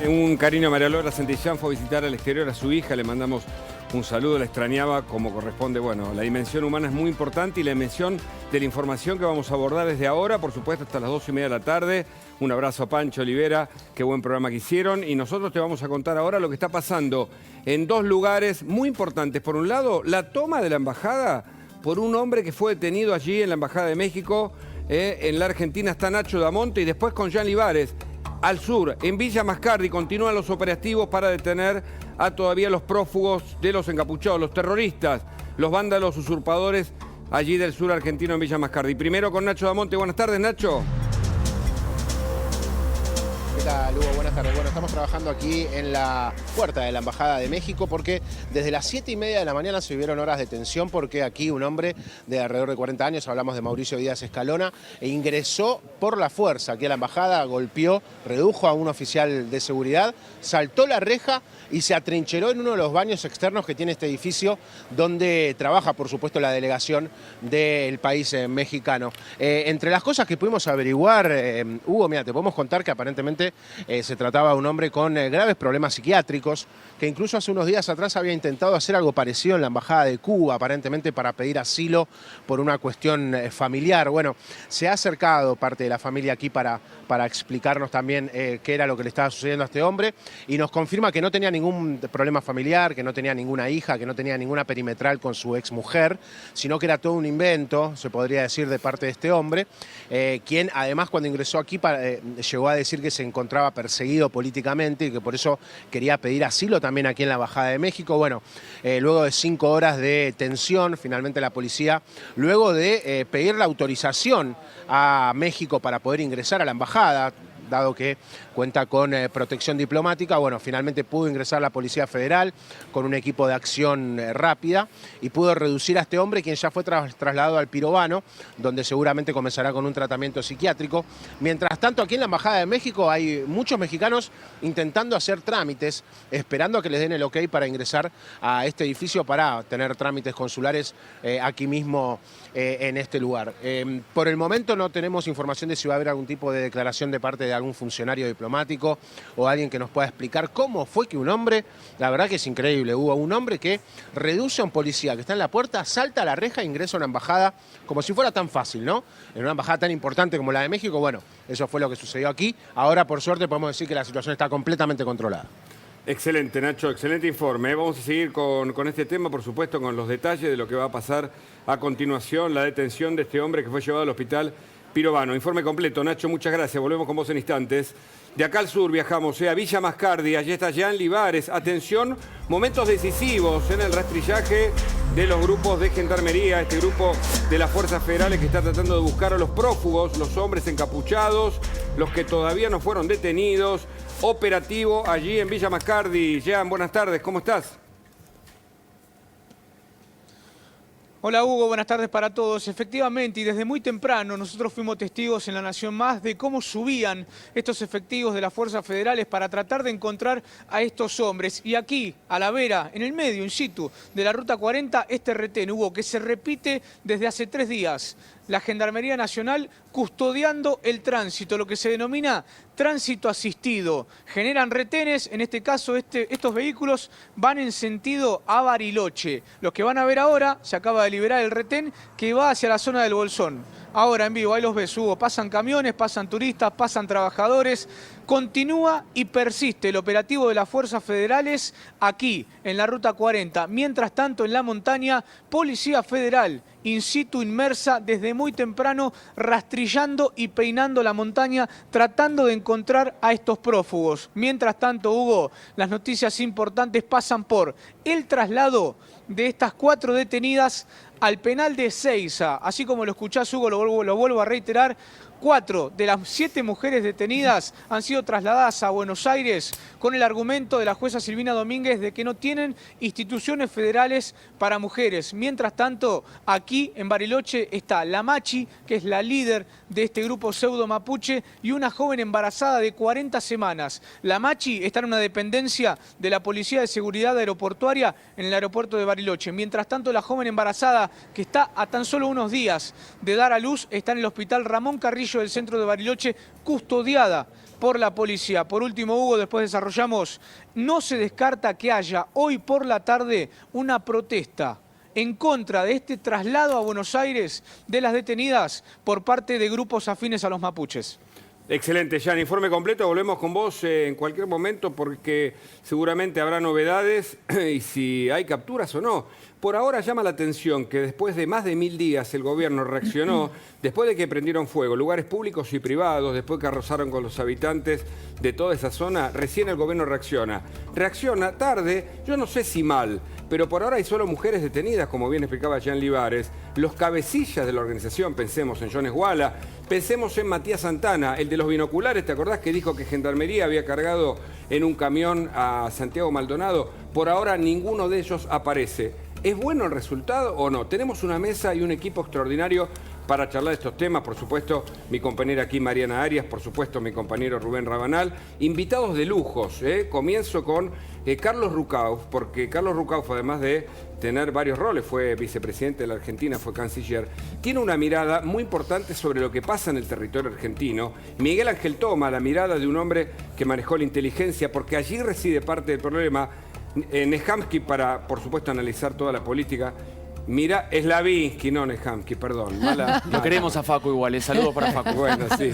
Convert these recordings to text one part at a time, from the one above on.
Un cariño a María Laura Santillán fue a visitar al exterior a su hija, le mandamos un saludo, la extrañaba como corresponde. Bueno, la dimensión humana es muy importante y la dimensión de la información que vamos a abordar desde ahora, por supuesto, hasta las 2:30 de la tarde. Un abrazo a Pancho Olivera, qué buen programa que hicieron. Y nosotros te vamos a contar ahora lo que está pasando en dos lugares muy importantes. Por un lado, la toma de la embajada por un hombre que fue detenido allí en la Embajada de México. En la Argentina está Nacho Damonte y después con Jean Libares. Al sur, en Villa Mascardi, continúan los operativos para detener a todavía los prófugos de los encapuchados, los terroristas, los vándalos usurpadores allí del sur argentino en Villa Mascardi. Primero con Nacho Damonte. Buenas tardes, Nacho. ¿Qué tal, Hugo? Buenas tardes. Bueno, estamos trabajando aquí en la puerta de la Embajada de México porque desde las 7:30 de la mañana se vivieron horas de tensión porque aquí un hombre de alrededor de 40 años, hablamos de Mauricio Díaz Escalona, ingresó por la fuerza aquí a la Embajada, golpeó, redujo a un oficial de seguridad, saltó la reja y se atrincheró en uno de los baños externos que tiene este edificio donde trabaja, por supuesto, la delegación del país mexicano. Entre las cosas que pudimos averiguar, Hugo, mira, te podemos contar que aparentemente se trataba de un hombre con graves problemas psiquiátricos, que incluso hace unos días atrás había intentado hacer algo parecido en la Embajada de Cuba, aparentemente para pedir asilo por una cuestión familiar. Bueno, se ha acercado parte de la familia aquí para explicarnos también qué era lo que le estaba sucediendo a este hombre, y nos confirma que no tenía ningún problema familiar, que no tenía ninguna hija, que no tenía ninguna perimetral con su exmujer, sino que era todo un invento, se podría decir, de parte de este hombre, quien además cuando ingresó aquí llegó a decir que se encontraba perseguido políticamente y que por eso quería pedir asilo también aquí en la Embajada de México. Bueno, luego de 5 horas de tensión, finalmente la policía, luego de pedir la autorización a México para poder ingresar a la embajada, dado que cuenta con protección diplomática, bueno, finalmente pudo ingresar la Policía Federal con un equipo de acción rápida y pudo reducir a este hombre, quien ya fue trasladado al Pirobano, donde seguramente comenzará con un tratamiento psiquiátrico. Mientras tanto, aquí en la Embajada de México hay muchos mexicanos intentando hacer trámites, esperando a que les den el ok para ingresar a este edificio para tener trámites consulares aquí mismo en este lugar. Por el momento no tenemos información de si va a haber algún tipo de declaración de parte de algún funcionario diplomático o alguien que nos pueda explicar cómo fue que un hombre, la verdad que es increíble, hubo un hombre que reduce a un policía que está en la puerta, salta a la reja e ingresa a una embajada como si fuera tan fácil, ¿no? En una embajada tan importante como la de México. Bueno, eso fue lo que sucedió aquí. Ahora, por suerte, podemos decir que la situación está completamente controlada. Excelente, Nacho, excelente informe. Vamos a seguir con este tema, por supuesto, con los detalles de lo que va a pasar a continuación, la detención de este hombre que fue llevado al hospital Pirobano. Informe completo, Nacho, muchas gracias. Volvemos con vos en instantes. De acá al sur viajamos a Villa Mascardi. Allí está Jean Libares. Atención, momentos decisivos en el rastrillaje de los grupos de gendarmería, este grupo de las fuerzas federales que está tratando de buscar a los prófugos, los hombres encapuchados, los que todavía no fueron detenidos. Operativo allí en Villa Mascardi. Jean, buenas tardes, ¿cómo estás? Hola Hugo, buenas tardes para todos. Efectivamente, y desde muy temprano nosotros fuimos testigos en La Nación Más de cómo subían estos efectivos de las fuerzas federales para tratar de encontrar a estos hombres. Y aquí, a la vera, en el medio, in situ, de la Ruta 40, este retén, Hugo, que se repite desde hace 3 días. La Gendarmería Nacional custodiando el tránsito, lo que se denomina tránsito asistido. Generan retenes, en este caso estos vehículos van en sentido a Bariloche. Los que van a ver ahora, se acaba de liberar el retén que va hacia la zona del Bolsón. Ahora en vivo, ahí los ves, Hugo, pasan camiones, pasan turistas, pasan trabajadores. Continúa y persiste el operativo de las fuerzas federales aquí, en la Ruta 40. Mientras tanto, en la montaña, Policía Federal, in situ inmersa desde muy temprano, rastrillando y peinando la montaña, tratando de encontrar a estos prófugos. Mientras tanto, Hugo, las noticias importantes pasan por el traslado de estas 4 detenidas al penal de Ezeiza. Así como lo escuchás, Hugo, lo vuelvo a reiterar, 4 de las 7 mujeres detenidas han sido trasladadas a Buenos Aires con el argumento de la jueza Silvina Domínguez de que no tienen instituciones federales para mujeres. Mientras tanto, aquí en Bariloche está la Machi, que es la líder de este grupo pseudo mapuche, y una joven embarazada de 40 semanas. La Machi está en una dependencia de la Policía de Seguridad Aeroportuaria en el aeropuerto de Bariloche. Mientras tanto, la joven embarazada que está a tan solo unos días de dar a luz, está en el hospital Ramón Carrillo del centro de Bariloche, custodiada por la policía. Por último, Hugo, después desarrollamos, no se descarta que haya hoy por la tarde una protesta en contra de este traslado a Buenos Aires de las detenidas por parte de grupos afines a los mapuches. Excelente, Jan. Informe completo. Volvemos con vos en cualquier momento porque seguramente habrá novedades y si hay capturas o no. Por ahora llama la atención que después de más de 1000 días el gobierno reaccionó, después de que prendieron fuego lugares públicos y privados, después que arrasaron con los habitantes de toda esa zona, recién el gobierno reacciona. Reacciona tarde, yo no sé si mal, pero por ahora hay solo mujeres detenidas, como bien explicaba Jean Libares. Los cabecillas de la organización, pensemos en Jones Walla, pensemos en Matías Santana, el de los binoculares, ¿te acordás que dijo que Gendarmería había cargado en un camión a Santiago Maldonado? Por ahora ninguno de ellos aparece. ¿Es bueno el resultado o no? Tenemos una mesa y un equipo extraordinario para charlar de estos temas. Por supuesto, mi compañera aquí, Mariana Arias, por supuesto, mi compañero Rubén Rabanal. Invitados de lujos, ¿eh? Comienzo con Carlos Rucauf, porque Carlos Rucauf, además de tener varios roles, fue vicepresidente de la Argentina, fue canciller, tiene una mirada muy importante sobre lo que pasa en el territorio argentino. Miguel Ángel Toma, la mirada de un hombre que manejó la inteligencia, porque allí reside parte del problema. Nehamsky, para, por supuesto, analizar toda la política. Mira, Slavinsky, no Nehamsky, perdón. Lo queremos a Facu igual, saludos para Facu. Bueno, sí,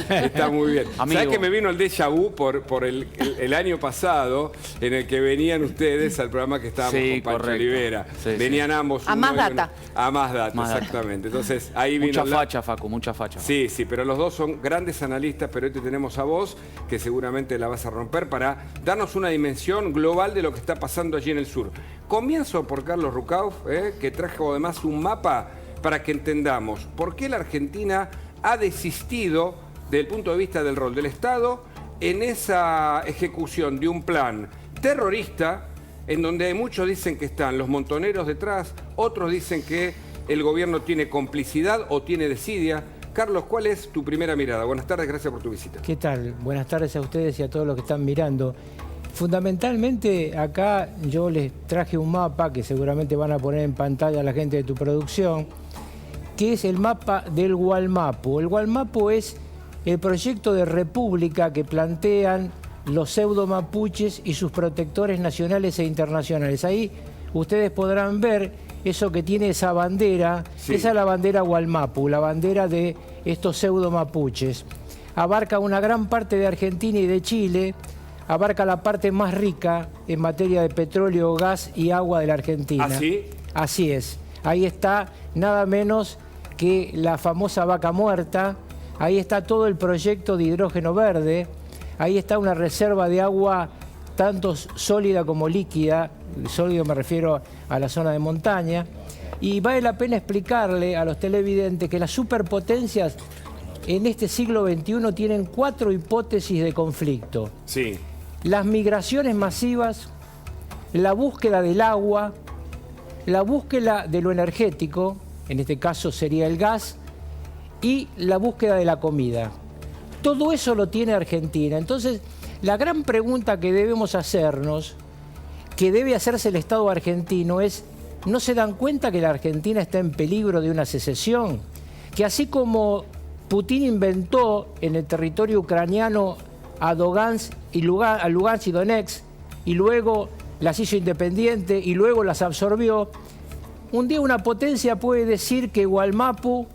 está muy bien. Amigo. ¿Sabés que me vino el déjà vu por el año pasado en el que venían ustedes al programa que estábamos con Pancho correcto. Olivera? Venían ambos. A Más Data. A Más Data, exactamente. Entonces, ahí vino... Mucha facha, Facu, mucha facha. Sí, pero los dos son grandes analistas, pero hoy te tenemos a vos, que seguramente la vas a romper, para darnos una dimensión global de lo que está pasando allí en el sur. Comienzo por Carlos Rucauf, que trajo además un mapa para que entendamos por qué la Argentina ha desistido, desde el punto de vista del rol del Estado, en esa ejecución de un plan terrorista, en donde muchos dicen que están los montoneros detrás, otros dicen que el gobierno tiene complicidad o tiene desidia. Carlos, ¿cuál es tu primera mirada? Buenas tardes, gracias por tu visita. ¿Qué tal? Buenas tardes a ustedes y a todos los que están mirando. Fundamentalmente acá yo les traje un mapa que seguramente van a poner en pantalla la gente de tu producción, que es el mapa del Gualmapu. El Gualmapu es el proyecto de república que plantean los pseudo mapuches y sus protectores nacionales e internacionales. Ahí ustedes podrán ver eso que tiene esa bandera, sí. Esa es la bandera Gualmapu, la bandera de estos pseudo mapuches. Abarca una gran parte de Argentina y de Chile, abarca la parte más rica en materia de petróleo, gas y agua de la Argentina. ¿Ah, sí? Así es. Ahí está nada menos que la famosa Vaca Muerta, ahí está todo el proyecto de hidrógeno verde, ahí está una reserva de agua tanto sólida como líquida, sólido me refiero a la zona de montaña, y vale la pena explicarle a los televidentes que las superpotencias en este siglo XXI tienen 4 hipótesis de conflicto. Sí. Las migraciones masivas, la búsqueda del agua, la búsqueda de lo energético, en este caso sería el gas, y la búsqueda de la comida. Todo eso lo tiene Argentina. Entonces, la gran pregunta que debemos hacernos, que debe hacerse el Estado argentino, es: ¿no se dan cuenta que la Argentina está en peligro de una secesión? Que así como Putin inventó en el territorio ucraniano a Lugansk y Donetsk, y luego las hizo independiente y luego las absorbió, un día una potencia puede decir que Gualmapu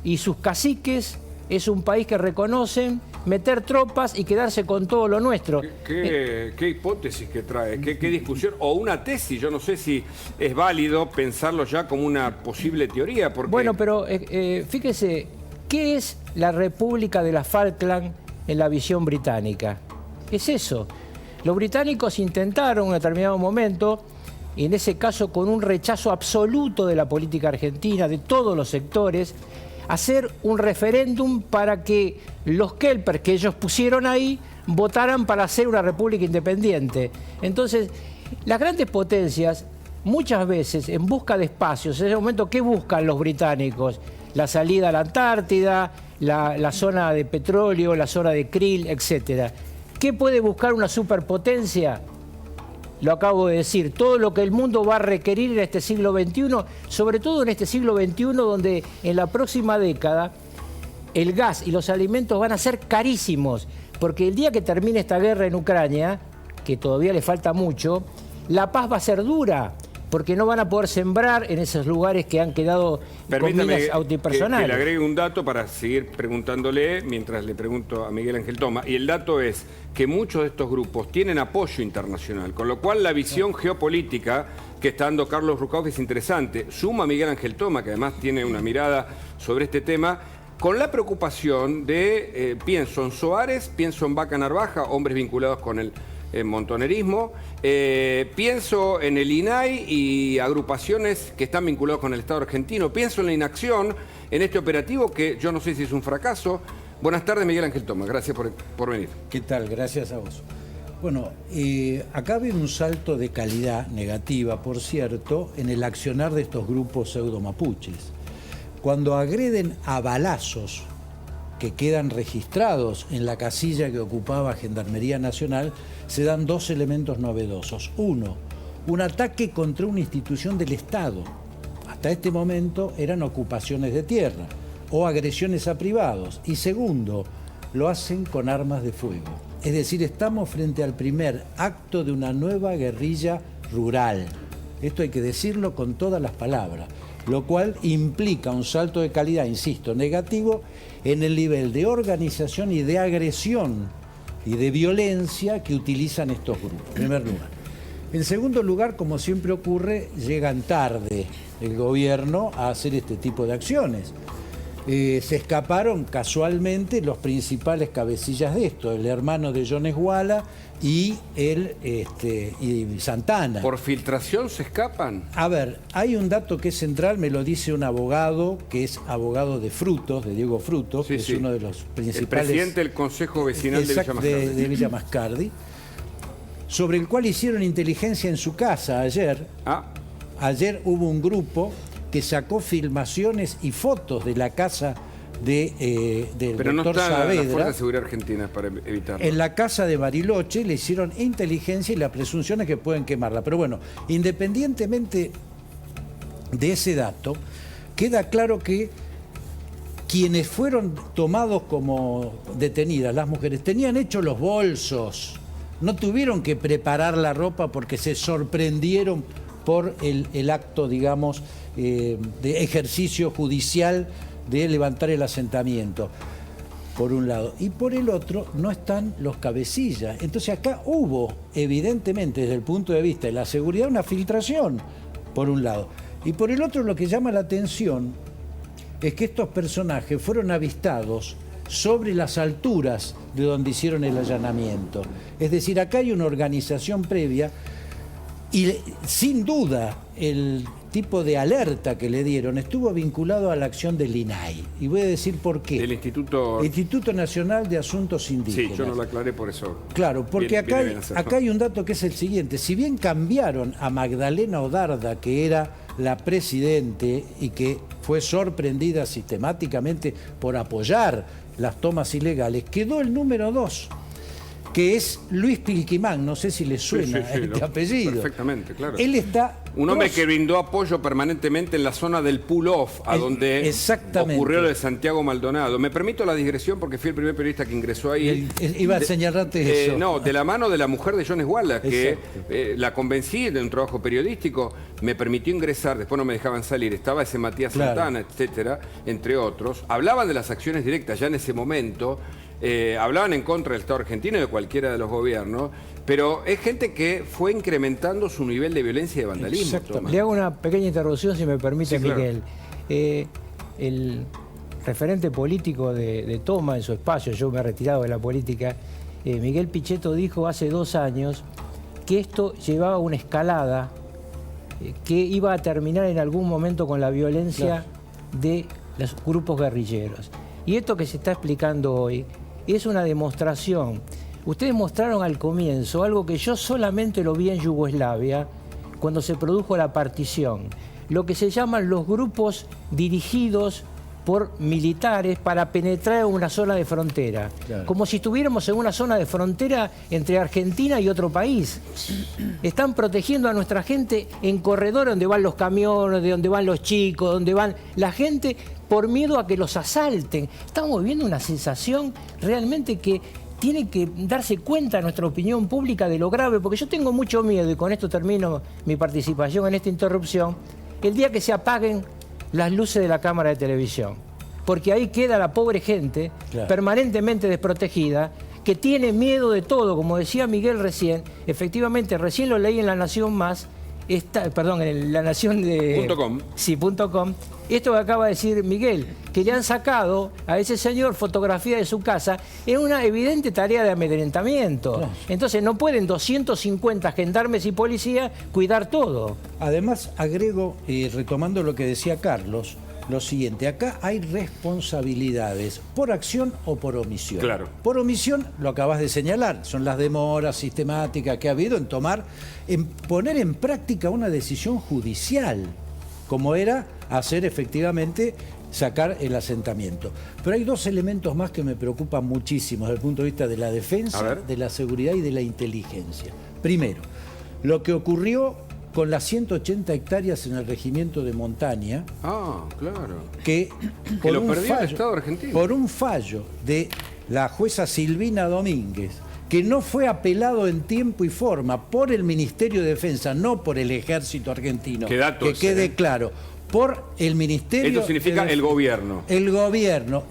y sus caciques es un país que reconocen, meter tropas y quedarse con todo lo nuestro. ¿Qué hipótesis que trae? ¿Qué discusión? O una tesis, yo no sé si es válido pensarlo ya como una posible teoría. Porque... Bueno, pero fíjese, ¿qué es la República de las Falkland en la visión británica? Es eso. Los británicos intentaron en un determinado momento, y en ese caso con un rechazo absoluto de la política argentina, de todos los sectores, hacer un referéndum para que los kelpers que ellos pusieron ahí votaran para hacer una república independiente. Entonces, las grandes potencias, muchas veces en busca de espacios, en ese momento, ¿qué buscan los británicos? La salida a la Antártida, la zona de petróleo, la zona de krill, etc. ¿Qué puede buscar una superpotencia? lo acabo de decir, todo lo que el mundo va a requerir en este siglo XXI, sobre todo en este siglo XXI donde en la próxima década el gas y los alimentos van a ser carísimos, porque el día que termine esta guerra en Ucrania, que todavía le falta mucho, la paz va a ser dura, porque no van a poder sembrar en esos lugares que han quedado con minas antipersonales. Que le agregue un dato para seguir preguntándole mientras le pregunto a Miguel Ángel Toma. Y el dato es que muchos de estos grupos tienen apoyo internacional, con lo cual la visión geopolítica que está dando Carlos Rucauf es interesante. Suma a Miguel Ángel Toma, que además tiene una mirada sobre este tema, con la preocupación de, pienso en Soares, pienso en Vaca Narvaja, hombres vinculados con el montonerismo, pienso en el INAI y agrupaciones que están vinculadas con el Estado argentino, pienso en la inacción, en este operativo que yo no sé si es un fracaso. Buenas tardes, Miguel Ángel Toma, gracias por venir. ¿Qué tal? Gracias a vos. Bueno, acá viene un salto de calidad negativa, por cierto, en el accionar de estos grupos pseudo-mapuches. Cuando agreden a balazos que quedan registrados en la casilla que ocupaba Gendarmería Nacional, se dan dos elementos novedosos. Uno, un ataque contra una institución del Estado. Hasta este momento eran ocupaciones de tierra o agresiones a privados. Y segundo, lo hacen con armas de fuego. Es decir, estamos frente al primer acto de una nueva guerrilla rural. Esto hay que decirlo con todas las palabras, lo cual implica un salto de calidad, insisto, negativo, en el nivel de organización y de agresión y de violencia que utilizan estos grupos, en primer lugar. En segundo lugar, como siempre ocurre, llegan tarde el gobierno a hacer este tipo de acciones. Se escaparon casualmente los principales cabecillas de esto, el hermano de Jones Walla y y Santana. ¿Por filtración se escapan? A ver, hay un dato que es central, me lo dice un abogado, que es abogado de Frutos, de Diego Frutos, sí, que sí, es uno de los principales... El presidente del Consejo Vecinal de Villa Mascardi. De Villa Mascardi, sobre el cual hicieron inteligencia en su casa ayer. Ayer hubo un grupo que sacó filmaciones y fotos de la casa del Pero doctor no está Saavedra. la Fuerza de Seguridad Argentina para evitarlo. En la casa de Bariloche le hicieron inteligencia y la presunción es que pueden quemarla. Pero bueno, independientemente de ese dato, queda claro que quienes fueron tomados como detenidas, las mujeres, tenían hechos los bolsos, no tuvieron que preparar la ropa porque se sorprendieron por el acto, digamos, de ejercicio judicial de levantar el asentamiento, por un lado. Y por el otro, no están los cabecillas. Entonces acá hubo, evidentemente, desde el punto de vista de la seguridad, una filtración, por un lado. Y por el otro, lo que llama la atención es que estos personajes fueron avistados sobre las alturas de donde hicieron el allanamiento. Es decir, acá hay una organización previa y sin duda el tipo de alerta que le dieron estuvo vinculado a la acción del INAI. Y voy a decir por qué. El Instituto Nacional de Asuntos Indígenas. Sí, yo no lo aclaré por eso. Claro, porque acá hay un dato que es el siguiente. Si bien cambiaron a Magdalena Odarda, que era la presidente y que fue sorprendida sistemáticamente por apoyar las tomas ilegales, quedó el número 2, que es Luis Pilquimán, no sé si le suena este apellido. Perfectamente, claro. Él está... Un hombre que brindó apoyo permanentemente en la zona del pull-off, a donde ocurrió lo de Santiago Maldonado. Me permito la digresión porque fui el primer periodista que ingresó ahí. Iba a señalarte eso. No, de la mano de la mujer de Jones Walla, que la convencí de un trabajo periodístico, me permitió ingresar, después no me dejaban salir. Estaba ese Matías Santana, etcétera, entre otros. Hablaban de las acciones directas ya en ese momento. Hablaban en contra del Estado argentino y de cualquiera de los gobiernos, pero es gente que fue incrementando su nivel de violencia y de vandalismo. Le hago una pequeña interrupción, si me permite, sí, Miguel. Claro. El referente político de Toma en su espacio, yo me he retirado de la política, Miguel Pichetto dijo hace 2 años que esto llevaba una escalada que iba a terminar en algún momento con la violencia de los grupos guerrilleros. Y esto que se está explicando hoy es una demostración. Ustedes mostraron al comienzo algo que yo solamente lo vi en Yugoslavia cuando se produjo la partición. Lo que se llaman los grupos dirigidos por militares para penetrar en una zona de frontera. Claro. Como si estuviéramos en una zona de frontera entre Argentina y otro país. Están protegiendo a nuestra gente en corredores donde van los camiones, de donde van los chicos, donde van la gente, por miedo a que los asalten. Estamos viviendo una sensación realmente que tiene que darse cuenta nuestra opinión pública de lo grave, porque yo tengo mucho miedo, y con esto termino mi participación en esta interrupción, el día que se apaguen las luces de la cámara de televisión, porque ahí queda la pobre gente, claro, permanentemente desprotegida, que tiene miedo de todo, como decía Miguel recién. Efectivamente, recién lo leí en La Nación Más, en La Nación de... .com. Sí, .com. Esto que acaba de decir Miguel, que le han sacado a ese señor fotografía de su casa en una evidente tarea de amedrentamiento. Claro. Entonces no pueden 250 gendarmes y policías cuidar todo. Además, agrego, retomando lo que decía Carlos, lo siguiente: acá hay responsabilidades por acción o por omisión. Claro. Por omisión, lo acabas de señalar, son las demoras sistemáticas que ha habido en poner en práctica una decisión judicial, como era hacer efectivamente sacar el asentamiento. Pero hay dos elementos más que me preocupan muchísimo desde el punto de vista de la defensa, de la seguridad y de la inteligencia. Primero, lo que ocurrió con las 180 hectáreas en el regimiento de Montaña, Ah, claro. que lo perdió el Estado argentino. por un fallo de la jueza Silvina Domínguez, que no fue apelado en tiempo y forma por el Ministerio de Defensa, no por el Ejército Argentino, Qué dato que ese, quede claro, por el Ministerio... Esto significa el gobierno. El gobierno.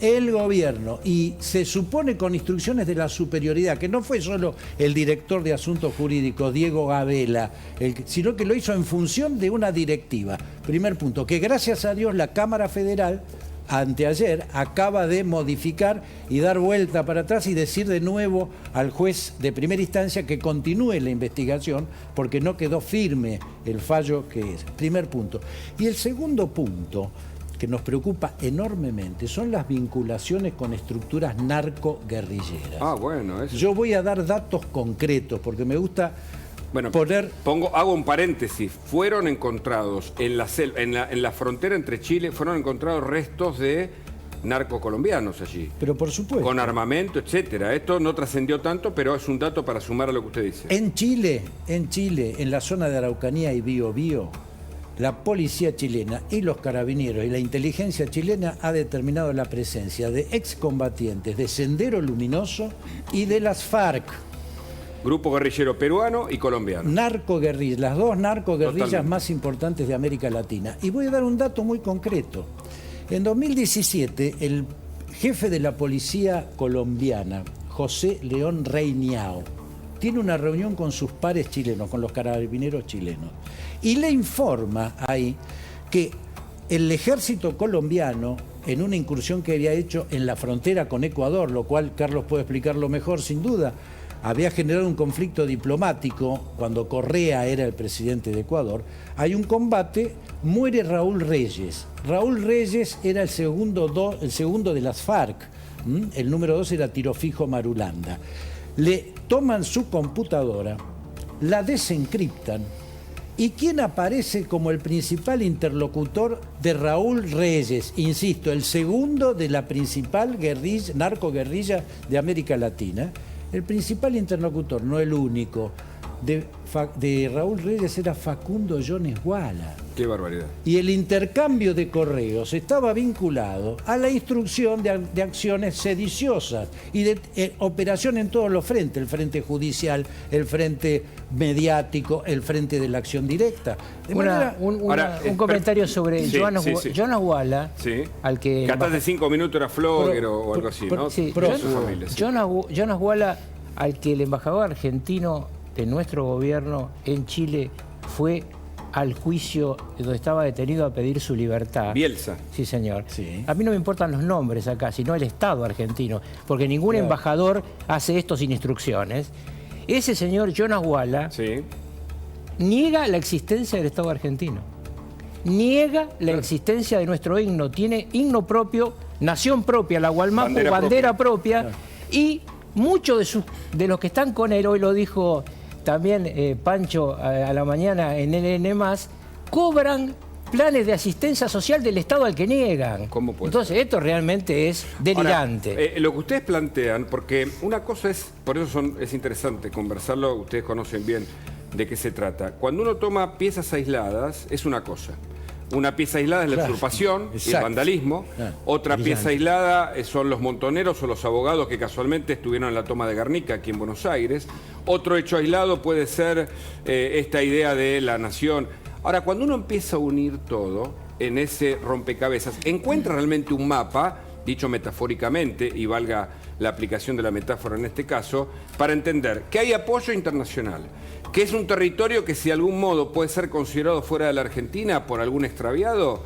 Y se supone con instrucciones de la superioridad, que no fue solo el director de Asuntos Jurídicos, Diego Gabela, sino que lo hizo en función de una directiva. Primer punto, que gracias a Dios la Cámara Federal, anteayer, acaba de modificar y dar vuelta para atrás y decir de nuevo al juez de primera instancia que continúe la investigación, porque no quedó firme el fallo que es. Primer punto. Y el segundo punto, que nos preocupa enormemente, son las vinculaciones con estructuras narco-guerrilleras. Ah, bueno, eso. Yo voy a dar datos concretos, porque me gusta Bueno, poner... hago un paréntesis. Fueron encontrados en la frontera entre Chile, fueron encontrados restos de narcocolombianos allí, Pero por supuesto. con armamento, etcétera. Esto no trascendió tanto, pero es un dato para sumar a lo que usted dice. En Chile, en la zona de Araucanía y Biobío, la policía chilena y los carabineros y la inteligencia chilena ha determinado la presencia de excombatientes de Sendero Luminoso y de las FARC. Grupo guerrillero peruano y colombiano. Narcoguerrillas, las dos narcoguerrillas Totalmente. más importantes de América Latina. Y voy a dar un dato muy concreto. En 2017, el jefe de la policía colombiana, José León Reiniao, tiene una reunión con sus pares chilenos, con los carabineros chilenos, y le informa ahí que el ejército colombiano, en una incursión que había hecho en la frontera con Ecuador, lo cual Carlos puede explicarlo mejor sin duda, había generado un conflicto diplomático cuando Correa era el presidente de Ecuador. Hay un combate, muere Raúl Reyes. Raúl Reyes era el segundo de las FARC. El número 2 era Tirofijo Marulanda. Le toman su computadora, la desencriptan, y ¿quién aparece como el principal interlocutor de Raúl Reyes? Insisto, el segundo de la principal narcoguerrilla de América Latina. El principal interlocutor, no el único, de Raúl Reyes era Facundo Jones Guala. Qué barbaridad. Y el intercambio de correos estaba vinculado a la instrucción de acciones sediciosas y de operación en todos los frentes, el frente judicial, el frente mediático, el frente de la acción directa. De manera, Un comentario sobre Sí, Jonas sí. Guala, Sí. al que... Que hasta de 5 minutos era flogger o algo así, ¿no? Sí, Toda su familia, sí. Jonas Guala, al que el embajador argentino de nuestro gobierno en Chile fue al juicio donde estaba detenido a pedir su libertad. Bielsa. Sí, señor. Sí. A mí no me importan los nombres acá, sino el Estado argentino, porque ningún embajador hace esto sin instrucciones. Ese señor Jonas Guala Sí. niega la existencia del Estado argentino. Niega la existencia de nuestro himno. Tiene himno propio, nación propia, la Gualmapu, bandera propia. Y muchos de los que están con él, hoy lo dijo también Pancho a la mañana en NN+, cobran planes de asistencia social del Estado al que niegan. ¿Cómo puede Entonces, esto realmente es delirante. Ahora, lo que ustedes plantean, porque una cosa es, por eso es interesante conversarlo, ustedes conocen bien de qué se trata. Cuando uno toma piezas aisladas, es una cosa. Una pieza aislada es la usurpación y el vandalismo. Otra pieza aislada son los montoneros o los abogados que casualmente estuvieron en la toma de Guernica, aquí en Buenos Aires. Otro hecho aislado puede ser esta idea de la nación. Ahora, cuando uno empieza a unir todo en ese rompecabezas, encuentra realmente un mapa, dicho metafóricamente, y valga la aplicación de la metáfora en este caso, para entender que hay apoyo internacional, que es un territorio que si de algún modo puede ser considerado fuera de la Argentina por algún extraviado,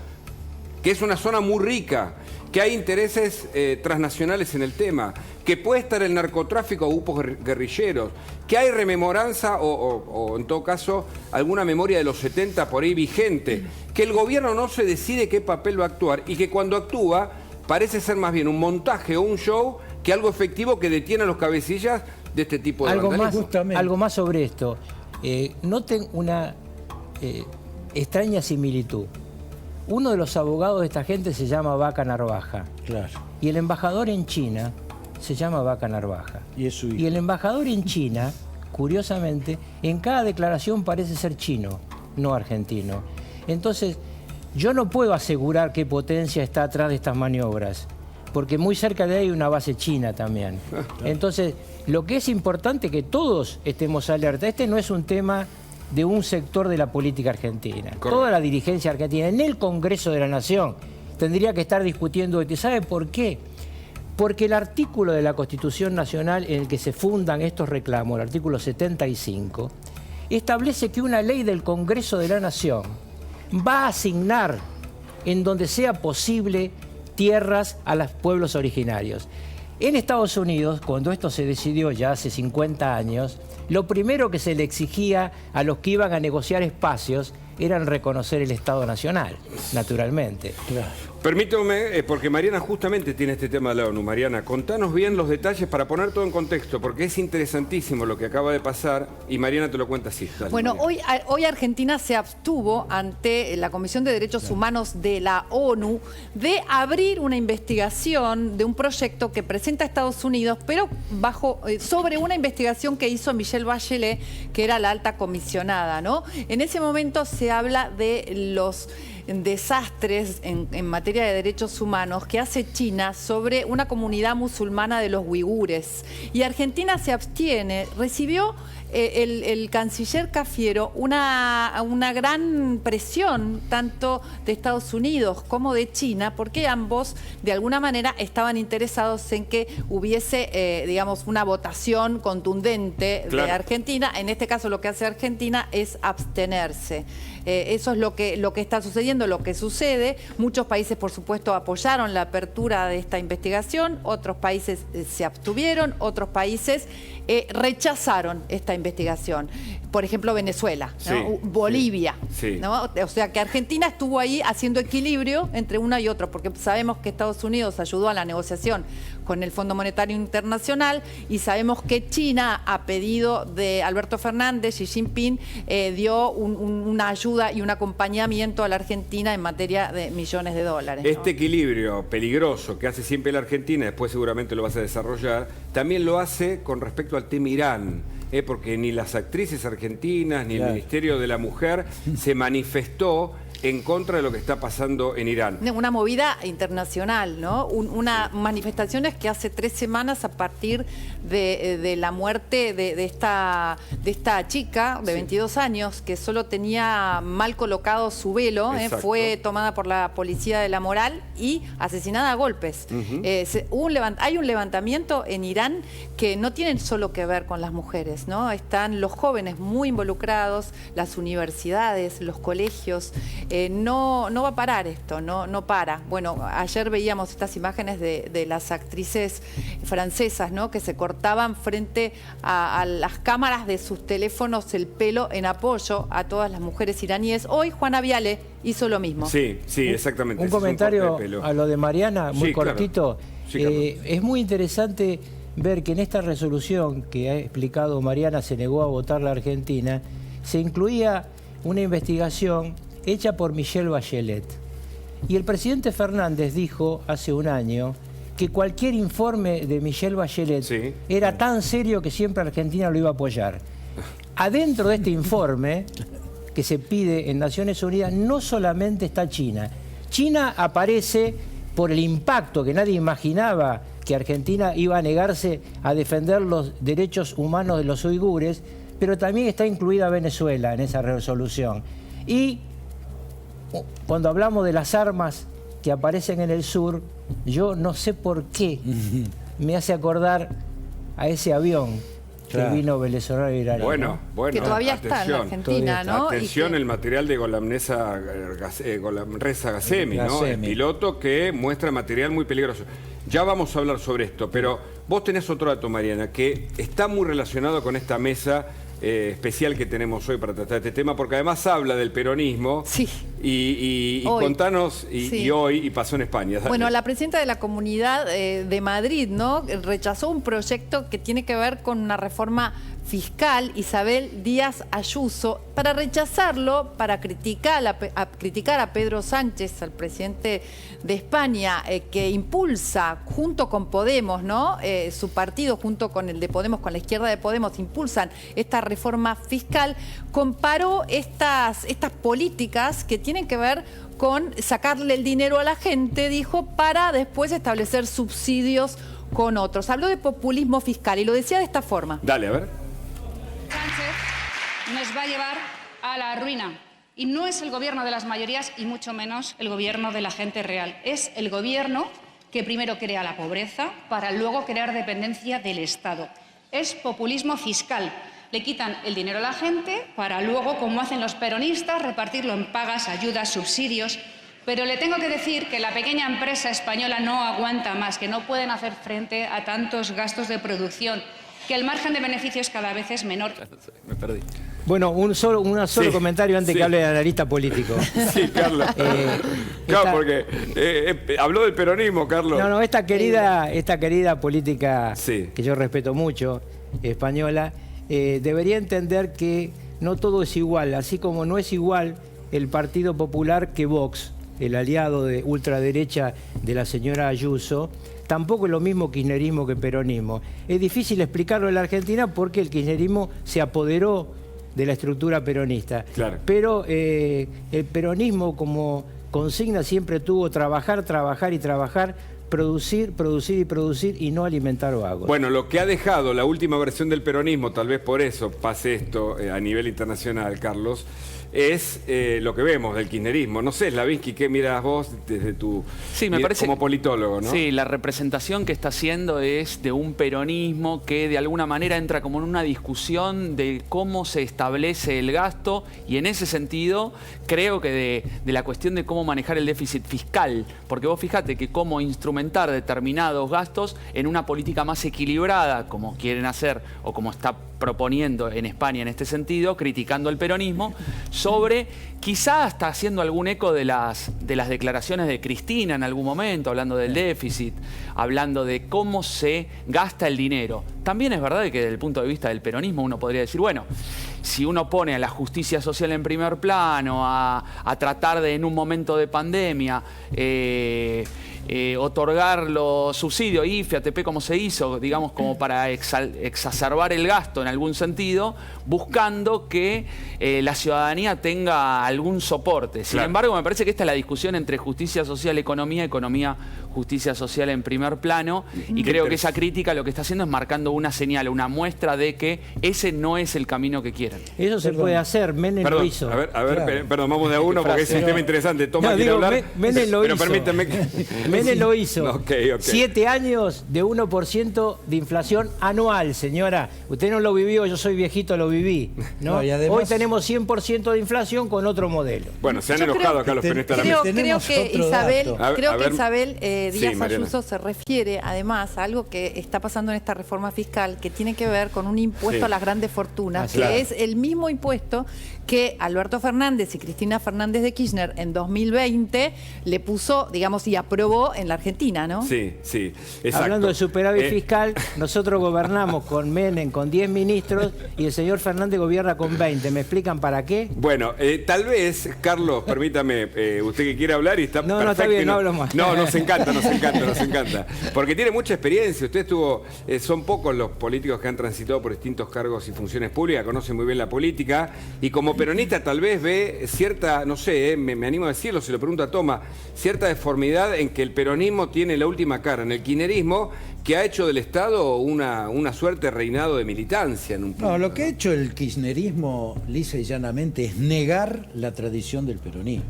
que es una zona muy rica, que hay intereses transnacionales en el tema, que puede estar el narcotráfico o grupos guerrilleros, que hay rememoranza o en todo caso alguna memoria de los 70 por ahí vigente, que el gobierno no se decide qué papel va a actuar y que cuando actúa parece ser más bien un montaje o un show que algo efectivo que detiene a los cabecillas de este tipo de vandalismo. Algo más sobre esto. Noten una extraña similitud. Uno de los abogados de esta gente se llama Vaca Narvaja. Claro. Y el embajador en China se llama Vaca Narvaja. Y es su hijo. Y el embajador en China, curiosamente, en cada declaración parece ser chino, no argentino. Entonces, yo no puedo asegurar qué potencia está atrás de estas maniobras, porque muy cerca de ahí hay una base china también. Entonces, lo que es importante es que todos estemos alerta. Este no es un tema de un sector de la política argentina. Correcto. Toda la dirigencia argentina, en el Congreso de la Nación, tendría que estar discutiendo esto. ¿Sabe por qué? Porque el artículo de la Constitución Nacional en el que se fundan estos reclamos, el artículo 75, establece que una ley del Congreso de la Nación va a asignar, en donde sea posible, tierras a los pueblos originarios. En Estados Unidos, cuando esto se decidió ya hace 50 años, lo primero que se le exigía a los que iban a negociar espacios era reconocer el Estado Nacional, naturalmente. Claro. Permítame, porque Mariana justamente tiene este tema de la ONU. Mariana, contanos bien los detalles para poner todo en contexto, porque es interesantísimo lo que acaba de pasar y Mariana te lo cuenta así. Dale, bueno, Mariana. hoy Argentina se abstuvo ante la Comisión de Derechos Humanos de la ONU de abrir una investigación de un proyecto que presenta Estados Unidos, pero sobre una investigación que hizo Michelle Bachelet, que era la alta comisionada, ¿no? En ese momento se habla de los desastres en materia de derechos humanos que hace China sobre una comunidad musulmana de los uigures. Y Argentina se abstiene. Recibió el canciller Cafiero una gran presión tanto de Estados Unidos como de China, porque ambos de alguna manera estaban interesados en que hubiese, digamos, una votación contundente de Argentina. En este caso lo que hace Argentina es abstenerse. Eso es lo que está sucediendo, lo que sucede. Muchos países, por supuesto, apoyaron la apertura de esta investigación, otros países se abstuvieron, otros países rechazaron esta investigación. Por ejemplo, Venezuela, ¿no? Sí, Bolivia, sí. ¿no? O sea que Argentina estuvo ahí haciendo equilibrio entre uno y otro, porque sabemos que Estados Unidos ayudó a la negociación con el Fondo Monetario Internacional y sabemos que China, a pedido de Alberto Fernández, Xi Jinping, dio una ayuda y un acompañamiento a la Argentina en materia de millones de dólares, ¿no? Este equilibrio peligroso que hace siempre la Argentina, después seguramente lo vas a desarrollar, también lo hace con respecto al tema Irán. Porque ni las actrices argentinas ni el Ministerio de la Mujer se manifestó en contra de lo que está pasando en Irán. Una movida internacional, ¿no? Manifestaciones que hace 3 semanas a partir de la muerte de esta chica de 22 años que solo tenía mal colocado su velo, fue tomada por la policía de la moral y asesinada a golpes. Hay un levantamiento en Irán que no tiene solo que ver con las mujeres, ¿no? Están los jóvenes muy involucrados, las universidades, los colegios. No va a parar esto, no para. Bueno, ayer veíamos estas imágenes de las actrices francesas, ¿no? Que se cortaban frente a las cámaras de sus teléfonos el pelo en apoyo a todas las mujeres iraníes. Hoy Juana Viale hizo lo mismo. Sí, exactamente. Un comentario a lo de Mariana, muy cortito. Claro. Sí, es muy interesante ver que en esta resolución que ha explicado Mariana se negó a votar la Argentina, se incluía una investigación hecha por Michelle Bachelet. Y el presidente Fernández dijo hace un año que cualquier informe de Michelle Bachelet era tan serio que siempre Argentina lo iba a apoyar. Adentro de este informe que se pide en Naciones Unidas no solamente está China. China aparece por el impacto que nadie imaginaba que Argentina iba a negarse a defender los derechos humanos de los uigures, pero también está incluida Venezuela en esa resolución. Y cuando hablamos de las armas que aparecen en el sur, yo no sé por qué me hace acordar a ese avión que vino venezolano y iraní. Bueno, que todavía está en la Argentina, ¿no? Atención, el material de Golamreza Ghasemi, ¿no? El piloto que muestra material muy peligroso. Ya vamos a hablar sobre esto, pero vos tenés otro dato, Mariana, que está muy relacionado con esta mesa especial que tenemos hoy para tratar este tema, porque además habla del peronismo. Sí. Y contanos, y hoy, y pasó en España. Dale. Bueno, la presidenta de la Comunidad de Madrid, ¿no?, rechazó un proyecto que tiene que ver con una reforma fiscal, Isabel Díaz Ayuso. Para rechazarlo, para criticar a Pedro Sánchez, al presidente de España, que impulsa junto con Podemos, ¿no? Su partido junto con el de Podemos, con la izquierda de Podemos, impulsan esta reforma fiscal. Comparó estas políticas que tienen que ver con sacarle el dinero a la gente, dijo, para después establecer subsidios con otros. Habló de populismo fiscal y lo decía de esta forma. Dale, a ver. Sánchez nos va a llevar a la ruina. Y no es el gobierno de las mayorías y mucho menos el gobierno de la gente real. Es el gobierno que primero crea la pobreza para luego crear dependencia del Estado. Es populismo fiscal. Le quitan el dinero a la gente para luego, como hacen los peronistas, repartirlo en pagas, ayudas, subsidios. Pero le tengo que decir que la pequeña empresa española no aguanta más, que no pueden hacer frente a tantos gastos de producción, que el margen de beneficios cada vez es menor. Me perdí. Bueno, un solo comentario antes que hable de analista político. Sí, Carlos. Claro, porque habló del peronismo, Carlos. No, esta querida política que yo respeto mucho, española, debería entender que no todo es igual, así como no es igual el Partido Popular que Vox, el aliado de ultraderecha de la señora Ayuso. Tampoco es lo mismo kirchnerismo que peronismo. Es difícil explicarlo en la Argentina porque el kirchnerismo se apoderó de la estructura peronista. Claro. Pero el peronismo como consigna siempre tuvo trabajar, trabajar y trabajar, producir, producir y producir y no alimentar vagos. Bueno, lo que ha dejado la última versión del peronismo, tal vez por eso pase esto a nivel internacional, Carlos, es lo que vemos del kirchnerismo. No sé, Slavinsky, ¿qué miras vos desde tu... Sí, me parece, como politólogo, ¿no? Sí, la representación que está haciendo es de un peronismo que de alguna manera entra como en una discusión de cómo se establece el gasto y en ese sentido creo que de la cuestión de cómo manejar el déficit fiscal, porque vos fíjate que cómo instrumentar determinados gastos en una política más equilibrada, como quieren hacer o como está proponiendo en España en este sentido, criticando al peronismo, sobre quizá hasta haciendo algún eco de las declaraciones de Cristina en algún momento, hablando del déficit, hablando de cómo se gasta el dinero. También es verdad que desde el punto de vista del peronismo uno podría decir, bueno, si uno pone a la justicia social en primer plano, a tratar de en un momento de pandemia otorgar los subsidios, IFE, ATP, como se hizo, digamos, como para exacerbar el gasto en algún sentido, buscando que la ciudadanía tenga algún soporte. Sin embargo, me parece que esta es la discusión entre justicia social, economía, justicia social en primer plano, y creo que esa crítica lo que está haciendo es marcando una señal, una muestra de que ese no es el camino que quieren. Eso se puede hacer, Menem lo hizo. A ver, perdón, vamos de a uno porque es un tema interesante. Toma, quiere hablar. Menem lo hizo. Permítame que... Menem lo hizo. 7 años de 1% de inflación anual, señora. Usted no lo vivió, yo soy viejito, lo viví, ¿no? Y además, hoy tenemos 100% de inflación con otro modelo. Bueno, se han enojado acá los peronistas. Creo que Isabel Díaz Mariana. Ayuso se refiere además a algo que está pasando en esta reforma fiscal que tiene que ver con un impuesto a las grandes fortunas, Así que es. es el mismo impuesto que Alberto Fernández y Cristina Fernández de Kirchner en 2020 le puso, digamos, y aprobó en la Argentina, ¿no? Sí, sí, exacto. Hablando de superávit fiscal, nosotros gobernamos con Menem, con 10 ministros, y el señor Fernández gobierna con 20. ¿Me explican para qué? Bueno, tal vez, Carlos, permítame, usted que quiere hablar y está No, perfecto. no, está bien, y no hablo más. No, nos encanta, nos encanta, nos encanta. Porque tiene mucha experiencia. Usted estuvo, son pocos los políticos que han transitado por distintos cargos y funciones públicas, conoce muy bien la política, y como peronista tal vez ve cierta, no sé, me animo a decirlo, se lo pregunto a Toma, cierta deformidad en que el peronismo tiene la última cara en el kirchnerismo, que ha hecho del Estado una suerte de reinado de militancia en un punto. No, lo que ha hecho el kirchnerismo, lisa y llanamente, es negar la tradición del peronismo.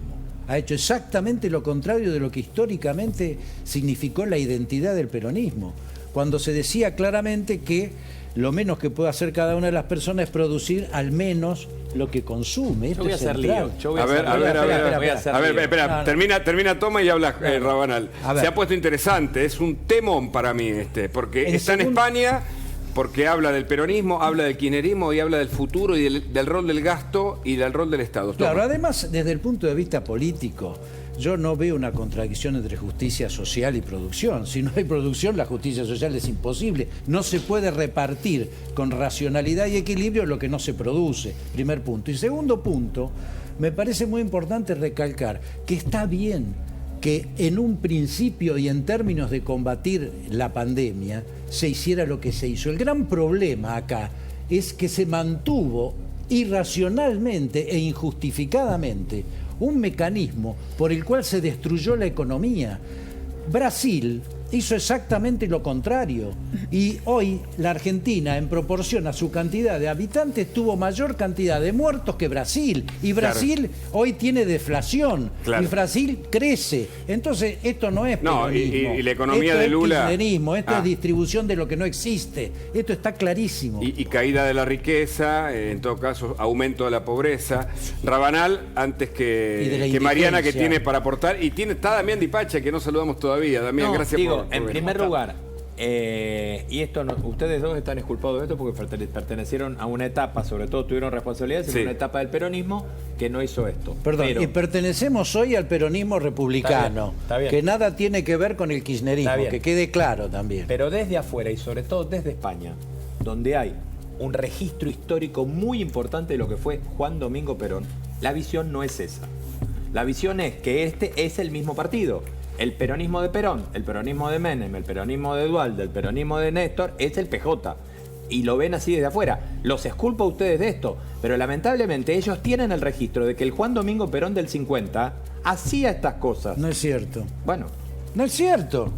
Ha hecho exactamente lo contrario de lo que históricamente significó la identidad del peronismo. Cuando se decía claramente que lo menos que puede hacer cada una de las personas es producir al menos lo que consume. Esto Yo voy a es hacer central. lío. Yo voy a A ver, hacer a lío. ver, a ver, espera, Voy a hacer a ver, lío. espera, No, no. termina Toma y habla Rabanal. A ver. Se ha puesto interesante, es un temón para mí porque El está en segundo- España, porque habla del peronismo, habla del kirchnerismo y habla del futuro y del rol del gasto y del rol del Estado. Toma. Claro, además, desde el punto de vista político, yo no veo una contradicción entre justicia social y producción. Si no hay producción, la justicia social es imposible. No se puede repartir con racionalidad y equilibrio lo que no se produce. Primer punto. Y segundo punto, me parece muy importante recalcar que está bien que en un principio y en términos de combatir la pandemia se hiciera lo que se hizo. El gran problema acá es que se mantuvo irracionalmente e injustificadamente un mecanismo por el cual se destruyó la economía. Brasil hizo exactamente lo contrario y hoy la Argentina, en proporción a su cantidad de habitantes, tuvo mayor cantidad de muertos que Brasil, y Brasil hoy tiene deflación, Claro. y Brasil crece. Entonces esto no es No, peronismo, y la economía esto de es Lula- kirchnerismo, esto Ah. es distribución de lo que no existe, esto está clarísimo. Y caída de la riqueza, en todo caso, aumento de la pobreza. Rabanal, antes Y de la que Mariana, que indigencia. tiene para aportar. Y está Damián Dipacha, que no saludamos todavía. Damián, No, gracias digo, por en venir. primer lugar, y esto ustedes dos están exculpados de esto porque pertenecieron a una etapa, sobre todo tuvieron responsabilidades en Sí. una etapa del peronismo que no hizo esto. Perdón, Pero- y pertenecemos hoy al peronismo republicano, Está bien. que nada tiene que ver con el kirchnerismo, Está bien. que quede claro también. Pero desde afuera y sobre todo desde España, donde hay un registro histórico muy importante de lo que fue Juan Domingo Perón, la visión no es esa. La visión es que este es el mismo partido. El peronismo de Perón, el peronismo de Menem, el peronismo de Duhalde, el peronismo de Néstor, es el PJ. Y lo ven así desde afuera. Los exculpo a ustedes de esto, pero lamentablemente ellos tienen el registro de que el Juan Domingo Perón del 50 hacía estas cosas. No es cierto. Bueno, No es cierto.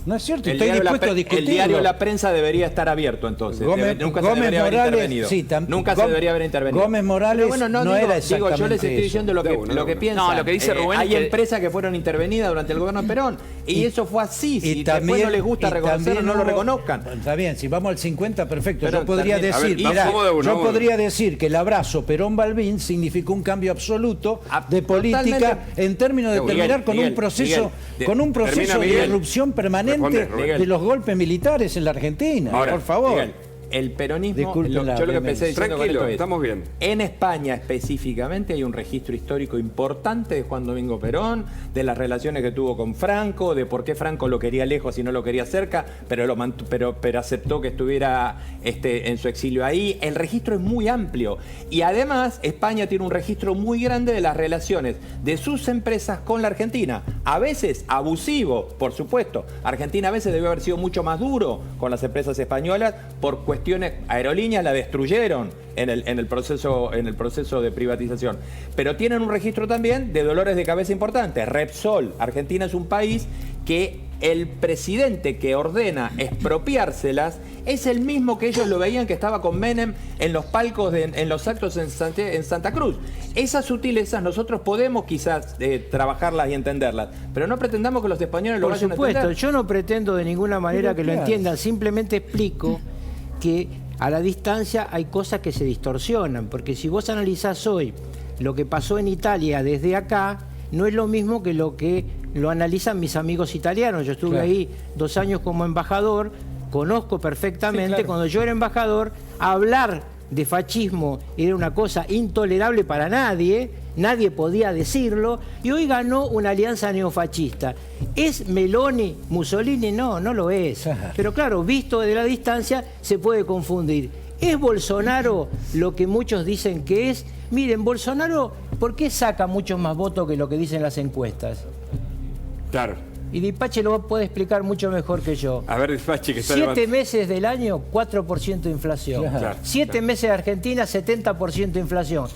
No es cierto. el Estoy diario, dispuesto a el discutirlo. diario La Prensa debería estar abierto entonces. Nunca se debería haber intervenido. sí, Nunca se debería haber intervenido. Gómez Morales Pero bueno, no era digo, yo les exactamente estoy eso. diciendo lo que piensan. No, lo que dice Rubén hay es que- empresas que fueron intervenidas durante el gobierno de Perón. Y eso fue así. Si después no les gusta y reconocerlo, también no lo hubo- reconozcan. Está bien, si vamos al 50, perfecto. Pero yo podría también- a ver, decir, vamos de uno, yo vamos de podría decir que el abrazo Perón-Balbín significó un cambio absoluto de política totalmente. en términos de Miguel, terminar con Miguel, un proceso, Miguel, con un termina, proceso de Miguel. irrupción permanente Responde, de los golpes militares en la Argentina. Ahora, por favor. Miguel, el peronismo, Disculpen la yo lo que vehemencia. empecé diciendo con Tranquilo, esto es, estamos bien. En España específicamente hay un registro histórico importante de Juan Domingo Perón, de las relaciones que tuvo con Franco, de por qué Franco lo quería lejos y no lo quería cerca, pero aceptó que estuviera en su exilio ahí. El registro es muy amplio y además España tiene un registro muy grande de las relaciones de sus empresas con la Argentina. A veces abusivo, por supuesto. Argentina a veces debió haber sido mucho más duro con las empresas españolas por cuestiones. Aerolíneas la destruyeron en el proceso de privatización. Pero tienen un registro también de dolores de cabeza importantes. Repsol, Argentina es un país que el presidente que ordena expropiárselas es el mismo que ellos lo veían que estaba con Menem en los palcos, en los actos en Santa Cruz. Esas sutilezas nosotros podemos quizás trabajarlas y entenderlas, pero no pretendamos que los españoles lo Por vayan a supuesto, entender. yo no pretendo de ninguna manera Pero que lo claro. entiendan, simplemente explico que a la distancia hay cosas que se distorsionan, porque si vos analizás hoy lo que pasó en Italia desde acá, no es lo mismo que lo que lo analizan mis amigos italianos. Yo estuve ahí 2 años como embajador, conozco perfectamente, cuando yo era embajador, hablar de fascismo era una cosa intolerable para nadie, nadie podía decirlo, y hoy ganó una alianza neofascista. ¿Es Meloni Mussolini? No, no lo es. Pero claro, visto desde la distancia se puede confundir. ¿Es Bolsonaro lo que muchos dicen que es? Miren, Bolsonaro, ¿por qué saca muchos más votos que lo que dicen las encuestas? Claro. Y Dipache lo puede explicar mucho mejor que yo. A ver, Dipache, que está 7 meses del año, 4% de inflación. 7 meses de Argentina, 70% de inflación.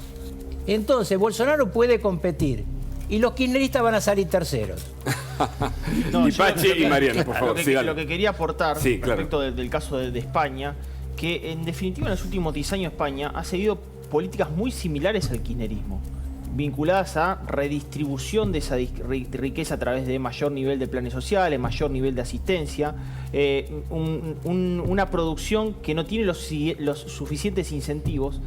Entonces, Bolsonaro puede competir. Y los kirchneristas van a salir terceros. Dipache y Mariana, por favor. Lo que quería aportar respecto del caso de España, que en definitiva en los últimos 10 años España ha seguido políticas muy similares al kirchnerismo, vinculadas a redistribución de esa riqueza a través de mayor nivel de planes sociales, mayor nivel de asistencia, una producción que no tiene los suficientes incentivos.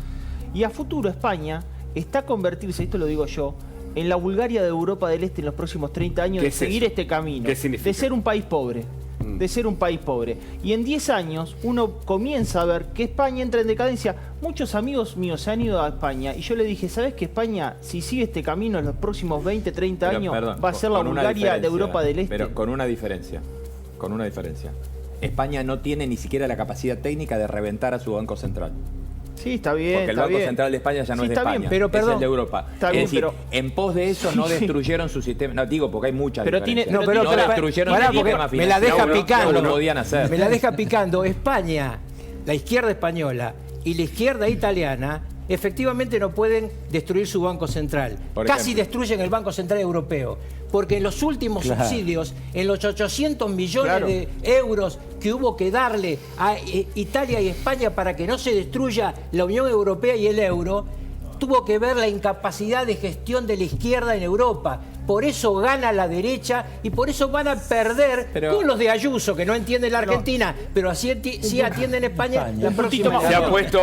Y a futuro España está a convertirse, esto lo digo yo, en la Bulgaria de Europa del Este en los próximos 30 años, de seguir este camino, de ser un país pobre. De ser un país pobre. Y en 10 años uno comienza a ver que España entra en decadencia. Muchos amigos míos se han ido a España y yo le dije, ¿sabes que España, si sigue este camino en los próximos 20, 30 años, va a ser la Bulgaria de Europa del Este? Pero con una diferencia. España no tiene ni siquiera la capacidad técnica de reventar a su Banco Central. Sí, está bien. Porque el Banco Central de España ya no es de España, pero, es el de Europa. Está bien, pero en pos de eso no destruyeron su sistema. No, digo, porque hay muchas diferencias. No destruyeron su sistema financiero. Me la deja picando. No lo podían hacer. Me la deja picando. España, la izquierda española y la izquierda italiana, efectivamente no pueden destruir su Banco Central. Casi destruyen el Banco Central Europeo. Porque en los últimos subsidios, en los 800 millones de euros que hubo que darle a Italia y España para que no se destruya la Unión Europea y el euro, tuvo que ver la incapacidad de gestión de la izquierda en Europa. Por eso gana la derecha y por eso van a perder con los de Ayuso, que no entienden la Argentina, pero así sí atienden España. La próxima se ha puesto...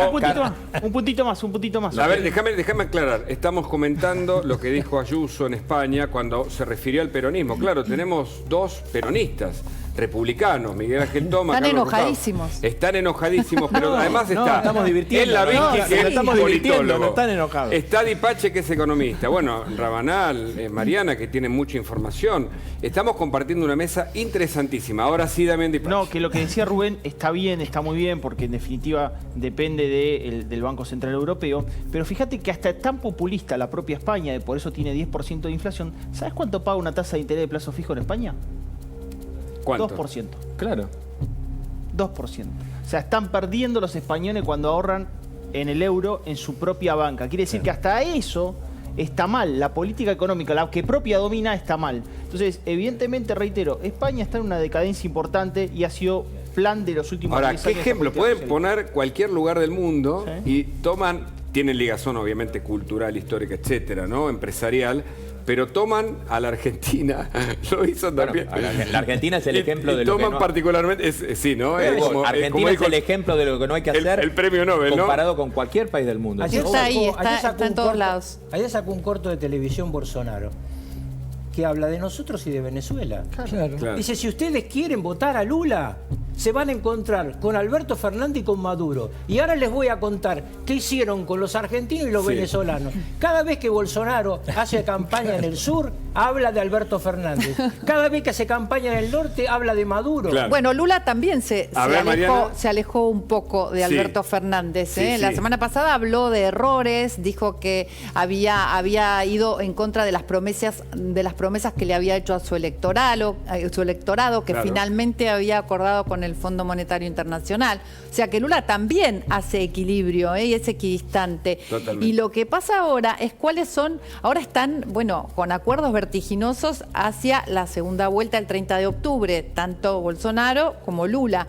Un puntito más. A ver, déjame aclarar. Estamos comentando lo que dijo Ayuso en España cuando se refirió al peronismo. Claro, tenemos 2 peronistas republicanos, Miguel Ángel Toma, están Carlos enojadísimos. Rosado. Están enojadísimos, pero además está... estamos divirtiendo. En la Vinci, que es politólogo. No están enojados. Está Dipache, que es economista. Bueno, Rabanal, Mariana, que tiene mucha información. Estamos compartiendo una mesa interesantísima. Ahora sí, Damián Dipache. No, que lo que decía Rubén está bien, está muy bien, porque en definitiva depende del Banco Central Europeo. Pero fíjate que hasta es tan populista la propia España, y por eso tiene 10% de inflación. ¿Sabes cuánto paga una tasa de interés de plazo fijo en España? ¿Cuánto? 2%. Claro. 2%. O sea, están perdiendo los españoles cuando ahorran en el euro en su propia banca. Quiere decir que hasta eso está mal. La política económica, la que propia domina, está mal. Entonces, evidentemente, reitero, España está en una decadencia importante y ha sido plan de los últimos 10 años. Ahora, ¿qué ejemplo? Pueden poner cualquier lugar del mundo y tienen ligazón obviamente cultural, histórica, etcétera, ¿no? Empresarial. Pero toman a la Argentina, lo hizo también. La Argentina es el ejemplo de lo que toman particularmente, sí, ¿no? Argentina es el ejemplo de lo que no hay que hacer. El premio Nobel, ¿no? Comparado con cualquier país del mundo. Está en todos lados. Ayer sacó un corto de televisión Bolsonaro que habla de nosotros y de Venezuela. Claro. Dice, si ustedes quieren votar a Lula, se van a encontrar con Alberto Fernández y con Maduro. Y ahora les voy a contar qué hicieron con los argentinos y los venezolanos. Cada vez que Bolsonaro hace campaña en el sur, habla de Alberto Fernández. Cada vez que hace campaña en el norte, habla de Maduro. Claro. Bueno, Lula también se alejó un poco de Alberto Fernández. La semana pasada habló de errores, dijo que había ido en contra de las promesas que le había hecho a su electorado, que finalmente había acordado con el Fondo Monetario Internacional. O sea que Lula también hace equilibrio y es equidistante. Totalmente. Y lo que pasa ahora es ahora están, con acuerdos vertiginosos hacia la segunda vuelta el 30 de octubre, tanto Bolsonaro como Lula.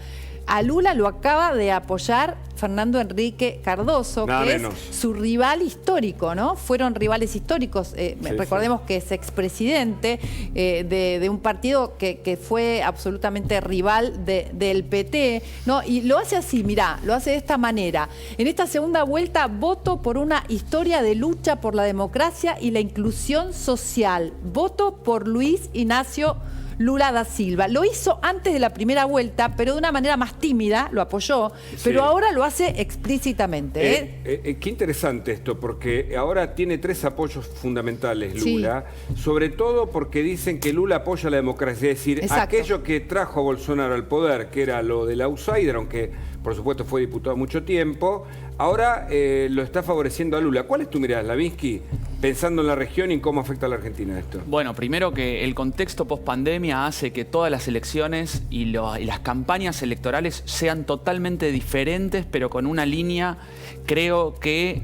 a Lula lo acaba de apoyar Fernando Enrique Cardoso, Nada que menos. es su rival histórico, ¿no? Fueron rivales históricos. Recordemos que es expresidente de un partido que fue absolutamente rival del PT, ¿no? Y lo hace así, mirá, lo hace de esta manera. En esta segunda vuelta, voto por una historia de lucha por la democracia y la inclusión social. Voto por Luis Ignacio Lula da Silva. Lo hizo antes de la primera vuelta, pero de una manera más tímida, lo apoyó, pero ahora lo hace explícitamente. Qué interesante esto, porque ahora tiene 3 apoyos fundamentales Lula, sobre todo porque dicen que Lula apoya la democracia, es decir, aquello que trajo a Bolsonaro al poder, que era lo del outsider, aunque por supuesto fue diputado mucho tiempo, ahora lo está favoreciendo a Lula. ¿Cuál es tu mirada, Slavinsky, pensando en la región y en cómo afecta a la Argentina esto? Bueno, primero que el contexto post-pandemia hace que todas las elecciones y las campañas electorales sean totalmente diferentes, pero con una línea, creo que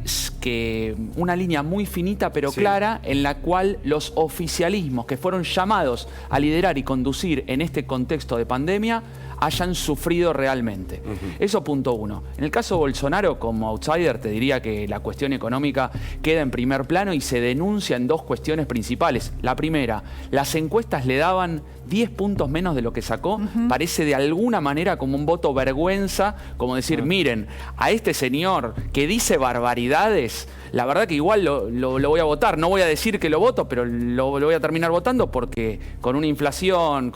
una línea muy finita pero clara, en la cual los oficialismos que fueron llamados a liderar y conducir en este contexto de pandemia hayan sufrido realmente. Eso punto 1. En el caso de Bolsonaro, como outsider, te diría que la cuestión económica queda en primer plano y se denuncia en 2 cuestiones principales. La primera, las encuestas le daban 10 puntos menos de lo que sacó. Parece de alguna manera como un voto vergüenza, como decir, miren, a este señor que dice barbaridades, la verdad que igual lo voy a votar. No voy a decir que lo voto, pero lo voy a terminar votando porque con una inflación...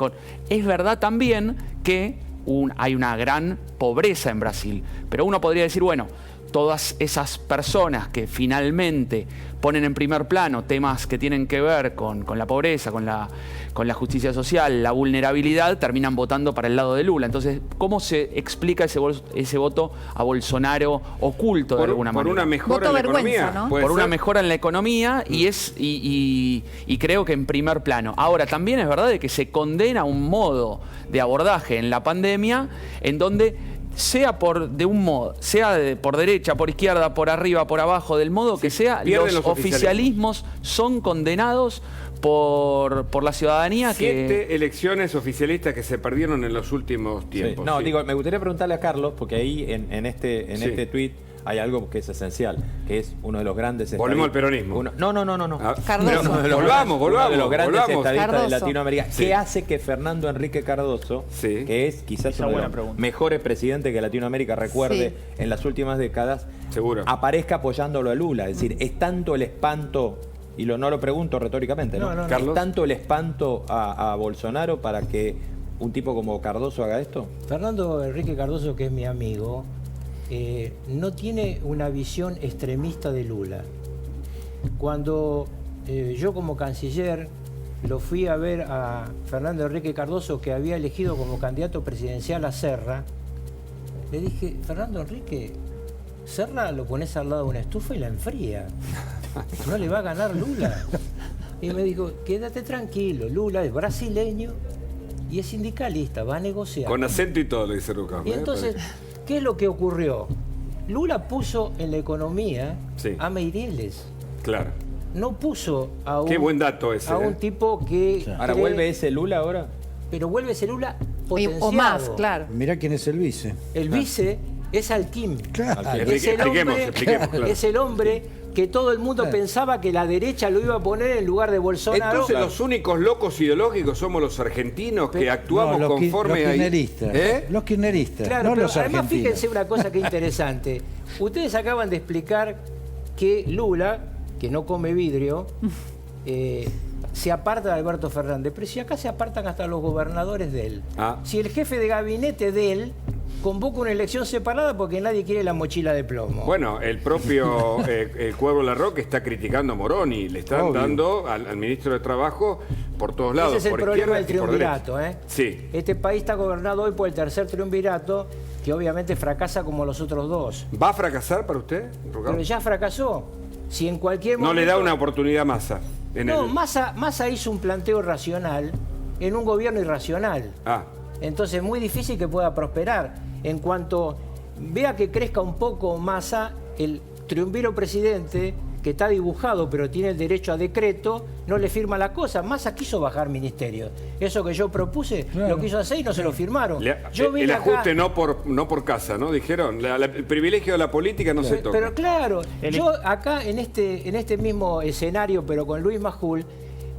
Es verdad también que hay una gran pobreza en Brasil, pero uno podría decir, bueno, todas esas personas que finalmente ponen en primer plano temas que tienen que ver con la pobreza, con la justicia social, la vulnerabilidad, terminan votando para el lado de Lula. Entonces, ¿cómo se explica ese voto a Bolsonaro oculto de alguna manera? Por una mejora en la economía, ¿no? Por una mejora en la economía y creo que en primer plano. Ahora, también es verdad de que se condena un modo de abordaje en la pandemia en donde sea por derecha, por izquierda, por arriba, por abajo, del modo que sea, los oficialismos son condenados por la ciudadanía. 7 elecciones oficialistas que se perdieron en los últimos tiempos. No, digo, me gustaría preguntarle a Carlos, porque ahí en este tuit hay algo que es esencial, que es uno de los grandes... Volvemos al peronismo. Cardoso. Volvamos. Uno de los grandes estadistas Cardoso. de Latinoamérica. ¿Qué hace que Fernando Enrique Cardoso, que es quizás uno de los mejores presidentes que Latinoamérica recuerde en las últimas décadas, aparezca apoyándolo a Lula? Es decir, ¿es tanto el espanto, y no lo pregunto retóricamente, ¿no? ¿Es tanto el espanto a Bolsonaro para que un tipo como Cardoso haga esto? Fernando Enrique Cardoso, que es mi amigo, no tiene una visión extremista de Lula. Cuando yo como canciller lo fui a ver a Fernando Enrique Cardoso, que había elegido como candidato presidencial a Serra, le dije, Fernando Enrique, Serra lo pones al lado de una estufa y la enfría. No le va a ganar Lula. Y me dijo, quédate tranquilo, Lula es brasileño y es sindicalista, va a negociar. Con acento y todo, le dice Lucas. Y entonces, ¿qué es lo que ocurrió? Lula puso en la economía a Meireles. Claro. No puso a un... Qué buen dato ese. A un tipo que... Ahora, ¿vuelve ese Lula ahora? Pero vuelve ese Lula potenciado. O más, claro. Mirá quién es el vice. El vice es Alquim. Claro. Es el hombre que todo el mundo pensaba que la derecha lo iba a poner en lugar de Bolsonaro. Entonces los únicos locos ideológicos somos los argentinos que actuamos conforme a... Los kirchneristas, claro, no pero los además argentinos. fíjense una cosa que interesante. Ustedes acaban de explicar que Lula, que no come vidrio, se aparta de Alberto Fernández. Pero si acá se apartan hasta los gobernadores de él. Si el jefe de gabinete de él convoca una elección separada porque nadie quiere la mochila de plomo. Bueno, el propio el Cuervo Larroque está criticando a Moroni. Le están dando al ministro de Trabajo por todos lados. Ese es el problema del triunvirato. Sí. Este país está gobernado hoy por el tercer triunvirato, que obviamente fracasa como los otros dos. ¿Va a fracasar para usted, Rucao? Pero ya fracasó. Si en cualquier momento... No le da una oportunidad a Massa. Massa hizo un planteo racional en un gobierno irracional. Entonces es muy difícil que pueda prosperar. En cuanto vea que crezca un poco Massa, el triunviro presidente que está dibujado pero tiene el derecho a decreto, no le firma la cosa. Massa quiso bajar ministerios. Eso que yo propuse, lo quiso hacer y no se lo firmaron. El ajuste no por casa, ¿no? Dijeron, el privilegio de la política no se toca. Pero claro, yo acá en este mismo escenario, pero con Luis Majul,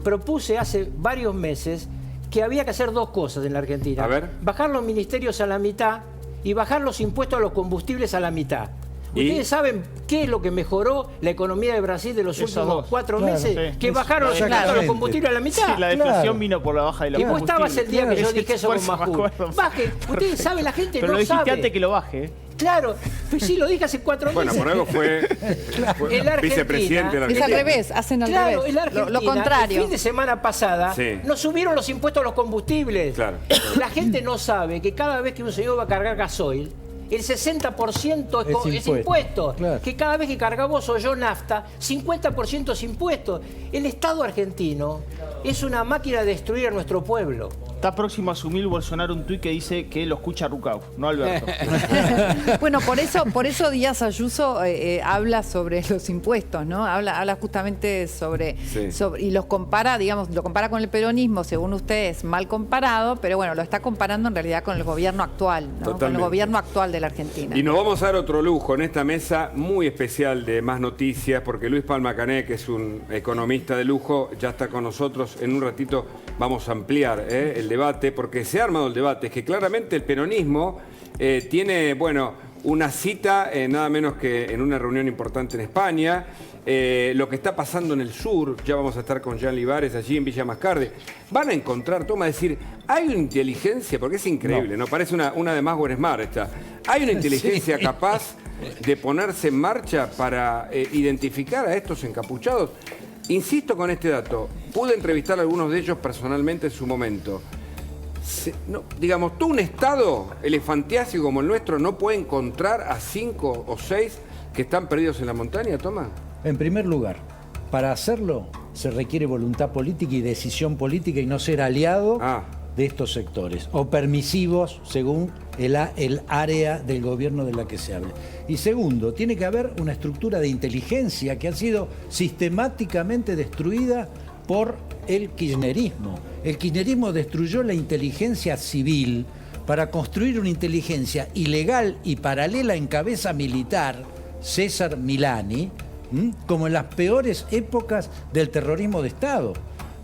propuse hace varios meses que había que hacer dos cosas en la Argentina. A ver. Bajar los ministerios a la mitad y bajar los impuestos a los combustibles a la mitad. ¿Ustedes saben qué es lo que mejoró la economía de Brasil de los últimos 4 meses? Que bajaron los impuestos a los combustibles a la mitad. Sí, la deflación vino por la baja de los combustibles. Y vos estabas el día que yo dije eso con Majul. Baje, ustedes saben, la gente pero no sabe. Pero lo dijiste antes que lo baje. Claro, pues sí, lo dije hace 4 meses. Bueno, por algo fue vicepresidente de la Argentina. Es al revés, hacen al revés. En la Argentina, lo contrario. El fin de semana pasada nos subieron los impuestos a los combustibles. Claro. La gente no sabe que cada vez que un señor va a cargar gasoil, el 60% es impuesto. Claro. Que cada vez que cargamos o yo nafta, 50% es impuesto. El Estado argentino es una máquina de destruir a nuestro pueblo. Está próximo a asumir Bolsonaro un tuit que dice que lo escucha Rucau, no Alberto. Bueno, por eso Díaz Ayuso habla sobre los impuestos, ¿no? Habla justamente sobre y los compara, digamos, lo compara con el peronismo, según ustedes, mal comparado, pero bueno, lo está comparando en realidad con el gobierno actual, ¿no? Con el gobierno actual de la Argentina. Y nos vamos a dar otro lujo en esta mesa muy especial de Más Noticias, porque Luis Palma Cané, que es un economista de lujo, ya está con nosotros. En un ratito vamos a ampliar el debate, porque se ha armado el debate. Es que claramente el peronismo tiene, bueno, una cita nada menos que en una reunión importante en España. Lo que está pasando en el sur, ya vamos a estar con Jean Libares allí en Villa Mascardi. Van a encontrar, decir, hay una inteligencia, porque es increíble, ¿no? Parece una de Más Smart esta. Hay una inteligencia capaz de ponerse en marcha para identificar a estos encapuchados. Insisto con este dato, pude entrevistar a algunos de ellos personalmente en su momento. Digamos, todo un estado elefantiásico como el nuestro no puede encontrar a 5 o 6 que están perdidos en la montaña, Tomás. En primer lugar, para hacerlo se requiere voluntad política y decisión política y no ser aliado de estos sectores o permisivos según el área del gobierno de la que se hable. Y segundo, tiene que haber una estructura de inteligencia que ha sido sistemáticamente destruida por el kirchnerismo. El kirchnerismo destruyó la inteligencia civil para construir una inteligencia ilegal y paralela en cabeza militar, César Milani, como en las peores épocas del terrorismo de Estado.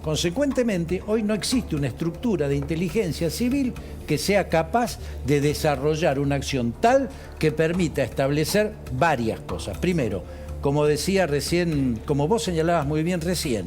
Consecuentemente, hoy no existe una estructura de inteligencia civil que sea capaz de desarrollar una acción tal que permita establecer varias cosas. Primero, como decía recién, como vos señalabas muy bien recién,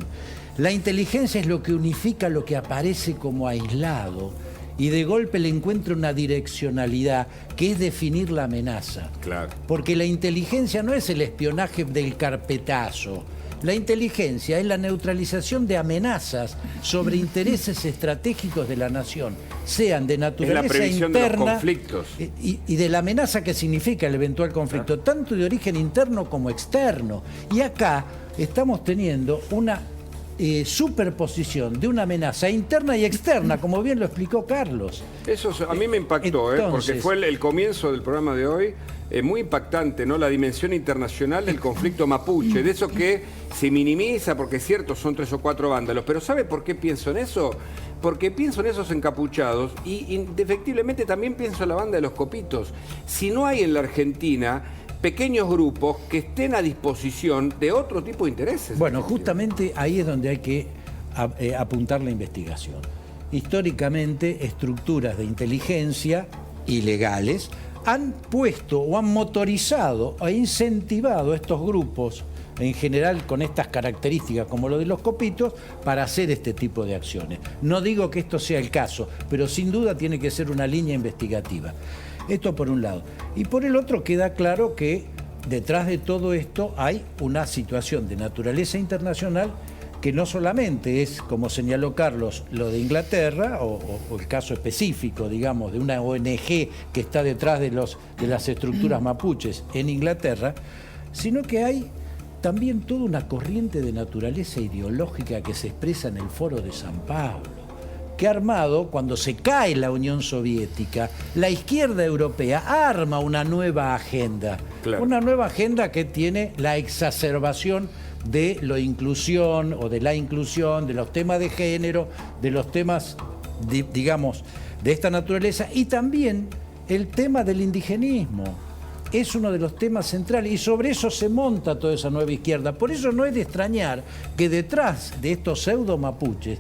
la inteligencia es lo que unifica lo que aparece como aislado y de golpe le encuentra una direccionalidad que es definir la amenaza. Claro. Porque la inteligencia no es el espionaje del carpetazo. La inteligencia es la neutralización de amenazas sobre intereses estratégicos de la nación, sean de naturaleza interna. Es la previsión de los conflictos. Y de la amenaza que significa el eventual conflicto, tanto de origen interno como externo. Y acá estamos teniendo una superposición de una amenaza interna y externa, como bien lo explicó Carlos. Eso a mí me impactó, porque fue el comienzo del programa de hoy, muy impactante, ¿no? La dimensión internacional del conflicto mapuche, de eso que se minimiza, porque es cierto, son 3 o 4 vándalos, pero ¿sabe por qué pienso en eso? Porque pienso en esos encapuchados y indefectiblemente también pienso en la banda de los copitos. Si no hay en la Argentina pequeños grupos que estén a disposición de otro tipo de intereses. Bueno, justamente ahí es donde hay que apuntar la investigación. Históricamente, estructuras de inteligencia ilegales han puesto o han motorizado e incentivado a estos grupos, en general con estas características como lo de los copitos, para hacer este tipo de acciones. No digo que esto sea el caso, pero sin duda tiene que ser una línea investigativa. Esto por un lado. Y por el otro queda claro que detrás de todo esto hay una situación de naturaleza internacional que no solamente es, como señaló Carlos, lo de Inglaterra o el caso específico, digamos, de una ONG que está detrás de las estructuras mapuches en Inglaterra, sino que hay también toda una corriente de naturaleza ideológica que se expresa en el Foro de San Pablo, que ha armado, cuando se cae la Unión Soviética, la izquierda europea arma una nueva agenda, Claro. Una nueva agenda que tiene la exacerbación de la inclusión o de la inclusión, de los temas de género, de los temas, digamos, de esta naturaleza, y también el tema del indigenismo. Es uno de los temas centrales y sobre eso se monta toda esa nueva izquierda. Por eso no es de extrañar que detrás de estos pseudo mapuches,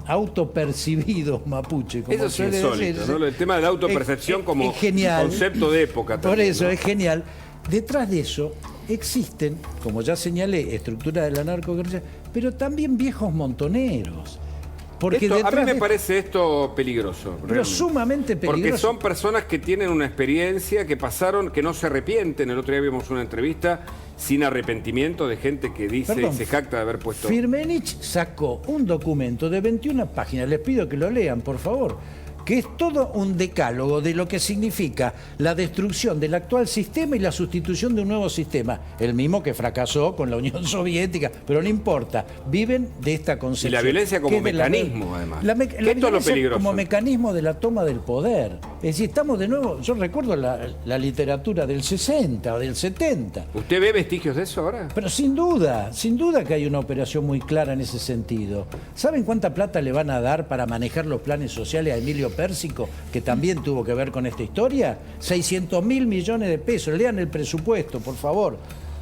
autopercibidos mapuches, como eso sí suele es insólito, decirse, ¿no? El tema de la autopercepción como genial, concepto de época también, por eso ¿no? es genial. Detrás de eso existen, como ya señalé, estructuras de la narcoguerrilla, pero también viejos montoneros. Porque a mí me de... parece esto peligroso. Pero realmente. sumamente peligroso. Porque son personas que tienen una experiencia, que pasaron, que no se arrepienten. El otro día vimos una entrevista sin arrepentimiento de gente que dice y se jacta de haber puesto... Firmenich sacó un documento de 21 páginas, les pido que lo lean, por favor, que es todo un decálogo de lo que significa la destrucción del actual sistema y la sustitución de un nuevo sistema, el mismo que fracasó con la Unión Soviética, pero no importa, viven de esta concepción. Y la violencia como mecanismo, además. La esto es lo peligroso. Como mecanismo de la toma del poder. Es decir, estamos de nuevo, yo recuerdo la literatura del 60 o del 70. ¿Usted ve vestigios de eso ahora? Pero sin duda que hay una operación muy clara en ese sentido. ¿Saben cuánta plata le van a dar para manejar los planes sociales a Emilio Pérsico, que también tuvo que ver con esta historia? 600.000 millones de pesos. Lean el presupuesto, por favor.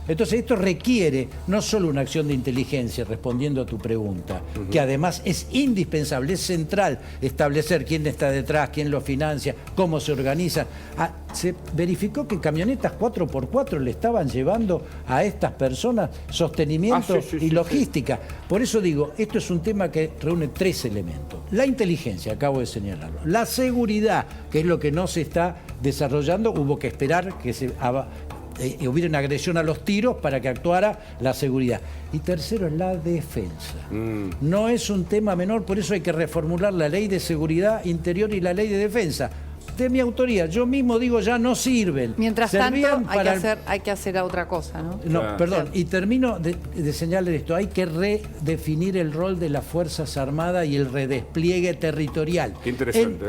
Entonces esto requiere no solo una acción de inteligencia, respondiendo a tu pregunta, que además es indispensable, es central establecer quién está detrás, quién lo financia, cómo se organiza. Se verificó que camionetas 4x4 le estaban llevando a estas personas sostenimiento y logística. Por eso digo, esto es un tema que reúne tres elementos. La inteligencia, acabo de señalarlo. La seguridad, que es lo que no se está desarrollando, hubo que esperar que hubiera una agresión a los tiros para que actuara la seguridad. Y tercero es la defensa. No es un tema menor, por eso hay que reformular la ley de seguridad interior y la ley de defensa. De mi autoría, yo mismo digo, ya no sirven. Mientras tanto, hay que hacer otra cosa, ¿no? No, claro. Perdón, y termino de señalar esto. Hay que redefinir el rol de las Fuerzas Armadas y el redespliegue territorial. Qué interesante.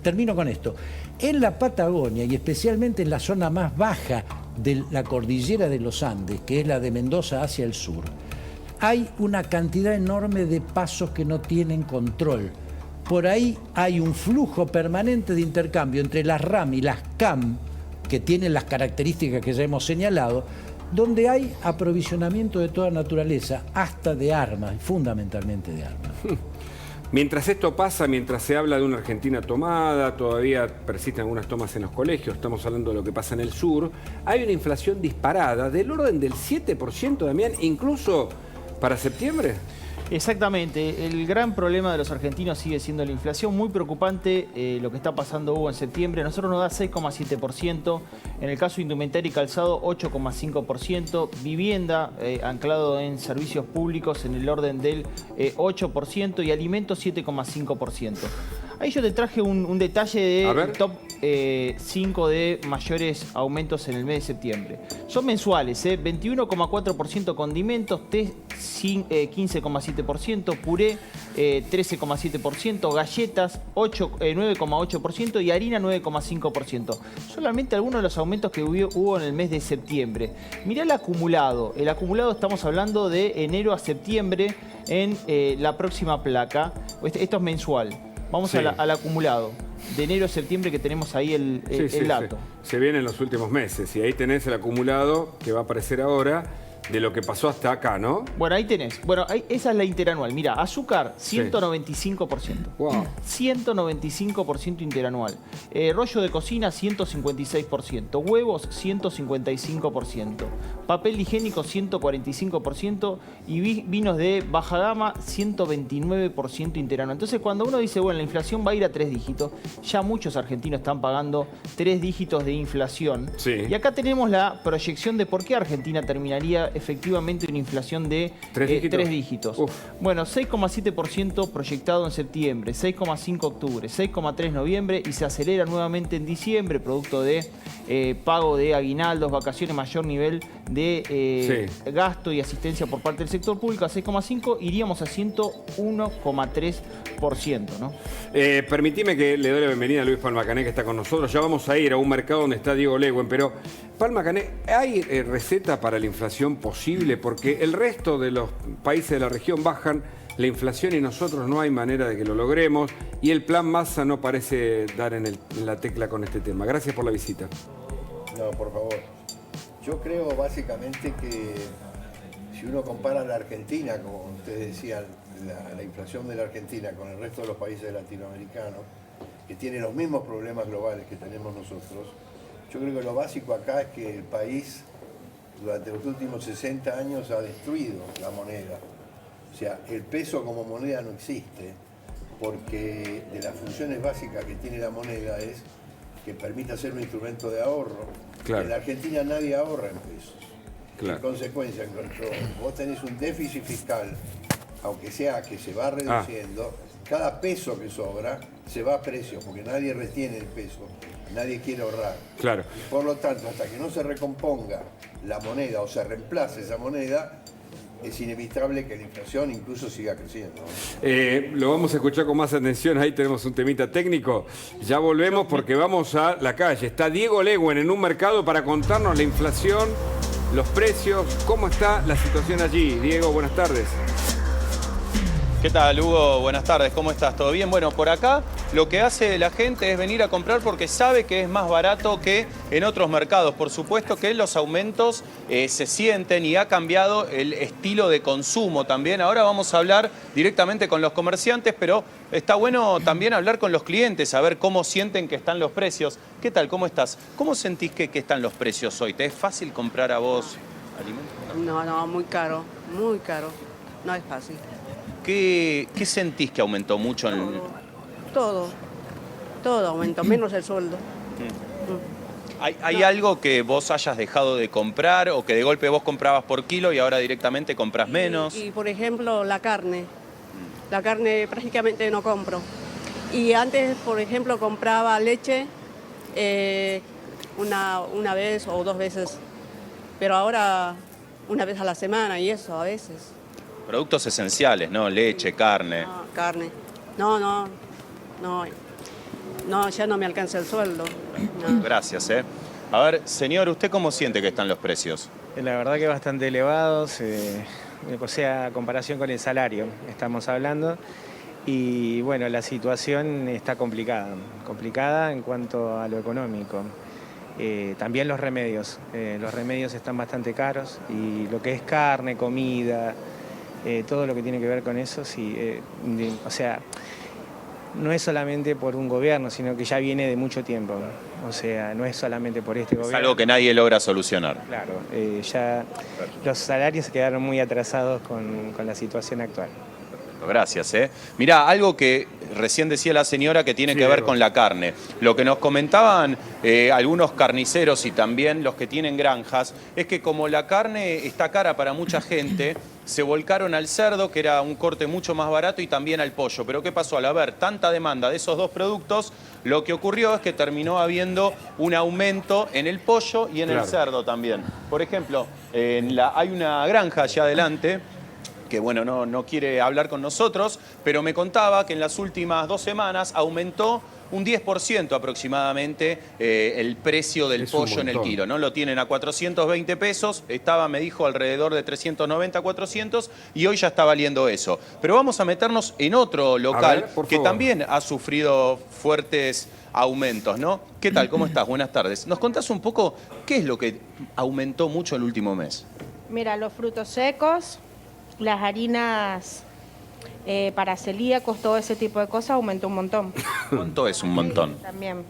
Termino con esto. En la Patagonia, y especialmente en la zona más baja de la cordillera de los Andes, que es la de Mendoza hacia el sur, hay una cantidad enorme de pasos que no tienen control. Por ahí hay un flujo permanente de intercambio entre las RAM y las CAM, que tienen las características que ya hemos señalado, donde hay aprovisionamiento de toda naturaleza, hasta de armas, fundamentalmente de armas. Mientras esto pasa, mientras se habla de una Argentina tomada, todavía persisten algunas tomas en los colegios, estamos hablando de lo que pasa en el sur, hay una inflación disparada del orden del 7%, Damián, incluso para septiembre. Exactamente, el gran problema de los argentinos sigue siendo la inflación, muy preocupante lo que está pasando, Hugo, en septiembre. A nosotros nos da 6,7%, en el caso de indumentaria y calzado 8,5%, vivienda anclado en servicios públicos en el orden del 8% y alimentos 7,5%. Ahí yo te traje un detalle del top 5 de mayores aumentos en el mes de septiembre. Son mensuales, 21,4% condimentos, té 15,7%, puré 13,7%, galletas 9,8% y harina 9,5%. Solamente algunos de los aumentos que hubo en el mes de septiembre. Mirá el acumulado. El acumulado estamos hablando de enero a septiembre en la próxima placa. Esto es mensual. Vamos al acumulado. De enero a septiembre que tenemos ahí el dato. Se viene en los últimos meses y ahí tenés el acumulado que va a aparecer ahora de lo que pasó hasta acá, ¿no? Bueno, ahí tenés. Bueno, esa es la interanual. Mira, azúcar, 195%. Wow. 195% interanual. Rollo de cocina, 156%. Huevos, 155%. Papel higiénico, 145%. Y vinos de baja gama, 129% interanual. Entonces, cuando uno dice, bueno, la inflación va a ir a 3 dígitos, ya muchos argentinos están pagando 3 dígitos de inflación. Sí. Y acá tenemos la proyección de por qué Argentina terminaría efectivamente una inflación de 3 dígitos. Bueno, 6,7% proyectado en septiembre, 6,5 octubre, 6,3 noviembre y se acelera nuevamente en diciembre, producto de pago de aguinaldos, vacaciones, mayor nivel de gasto y asistencia por parte del sector público a 6,5, iríamos a 101,3%, ¿no? Permitime que le doy la bienvenida a Luis Palma-Cané, que está con nosotros. Ya vamos a ir a un mercado donde está Diego Legüen, pero Palma-Cané, ¿hay receta para la inflación posible? Porque el resto de los países de la región bajan la inflación y nosotros no hay manera de que lo logremos, y el plan Massa no parece dar en la tecla con este tema. Gracias por la visita. No, por favor. Yo creo básicamente que si uno compara la Argentina, como ustedes decían, la inflación de la Argentina con el resto de los países latinoamericanos, que tienen los mismos problemas globales que tenemos nosotros, yo creo que lo básico acá es que el país durante los últimos 60 años ha destruido la moneda. O sea, el peso como moneda no existe, porque de las funciones básicas que tiene la moneda es que permita ser un instrumento de ahorro. Claro. En la Argentina nadie ahorra en pesos. Claro. En consecuencia, cuando vos tenés un déficit fiscal, aunque sea que se va reduciendo, cada peso que sobra se va a precio, porque nadie retiene el peso, nadie quiere ahorrar. Claro. Y por lo tanto, hasta que no se recomponga la moneda o se reemplace esa moneda, es inevitable que la inflación incluso siga creciendo. Lo vamos a escuchar con más atención, ahí tenemos un temita técnico. Ya volvemos porque vamos a la calle. Está Diego Legüen en un mercado para contarnos la inflación, los precios, cómo está la situación allí. Diego, buenas tardes. ¿Qué tal, Hugo? Buenas tardes, ¿cómo estás? ¿Todo bien? Bueno, por acá lo que hace la gente es venir a comprar porque sabe que es más barato que en otros mercados. Por supuesto que los aumentos se sienten y ha cambiado el estilo de consumo también. Ahora vamos a hablar directamente con los comerciantes, pero está bueno también hablar con los clientes, a ver cómo sienten que están los precios. ¿Qué tal? ¿Cómo estás? ¿Cómo sentís que están los precios hoy? ¿Te es fácil comprar a vos alimentos? No, muy caro, muy caro. No es fácil. ¿Qué sentís que aumentó mucho? Todo aumentó, menos el sueldo. ¿Hay algo que vos hayas dejado de comprar o que de golpe vos comprabas por kilo y ahora directamente compras menos? Y por ejemplo, la carne. La carne prácticamente no compro. Y antes, por ejemplo, compraba leche una vez o 2 veces. Pero ahora una vez a la semana y eso a veces. Productos esenciales, ¿no? Leche, carne. No, carne. No, ya no me alcanza el sueldo. No. Gracias, A ver, señor, ¿usted cómo siente que están los precios? La verdad que bastante elevados, o sea, a comparación con el salario estamos hablando. Y bueno, la situación está complicada en cuanto a lo económico. También los remedios están bastante caros y lo que es carne, comida, todo lo que tiene que ver con eso, sí, o sea, no es solamente por un gobierno, sino que ya viene de mucho tiempo. O sea, no es solamente por este gobierno. Es algo que nadie logra solucionar. Claro, ya los salarios se quedaron muy atrasados con la situación actual. Gracias, Mirá, algo que recién decía la señora que tiene que ver con la carne. Lo que nos comentaban algunos carniceros y también los que tienen granjas es que como la carne está cara para mucha gente, se volcaron al cerdo, que era un corte mucho más barato, y también al pollo. Pero ¿qué pasó? Al haber tanta demanda de esos dos productos, lo que ocurrió es que terminó habiendo un aumento en el pollo y en el cerdo también. Por ejemplo, hay una granja allá adelante que bueno, no quiere hablar con nosotros, pero me contaba que en las últimas 2 semanas aumentó un 10% aproximadamente el precio del pollo en el kilo, ¿no? Lo tienen a 420 pesos, estaba, me dijo, alrededor de 390, 400, y hoy ya está valiendo eso. Pero vamos a meternos en otro local que también ha sufrido fuertes aumentos, ¿no? ¿Qué tal? ¿Cómo estás? Buenas tardes. ¿Nos contás un poco qué es lo que aumentó mucho el último mes? Mira, los frutos secos, las harinas para celíacos, todo ese tipo de cosas aumentó un montón. ¿Cuánto es un montón? Sí, también,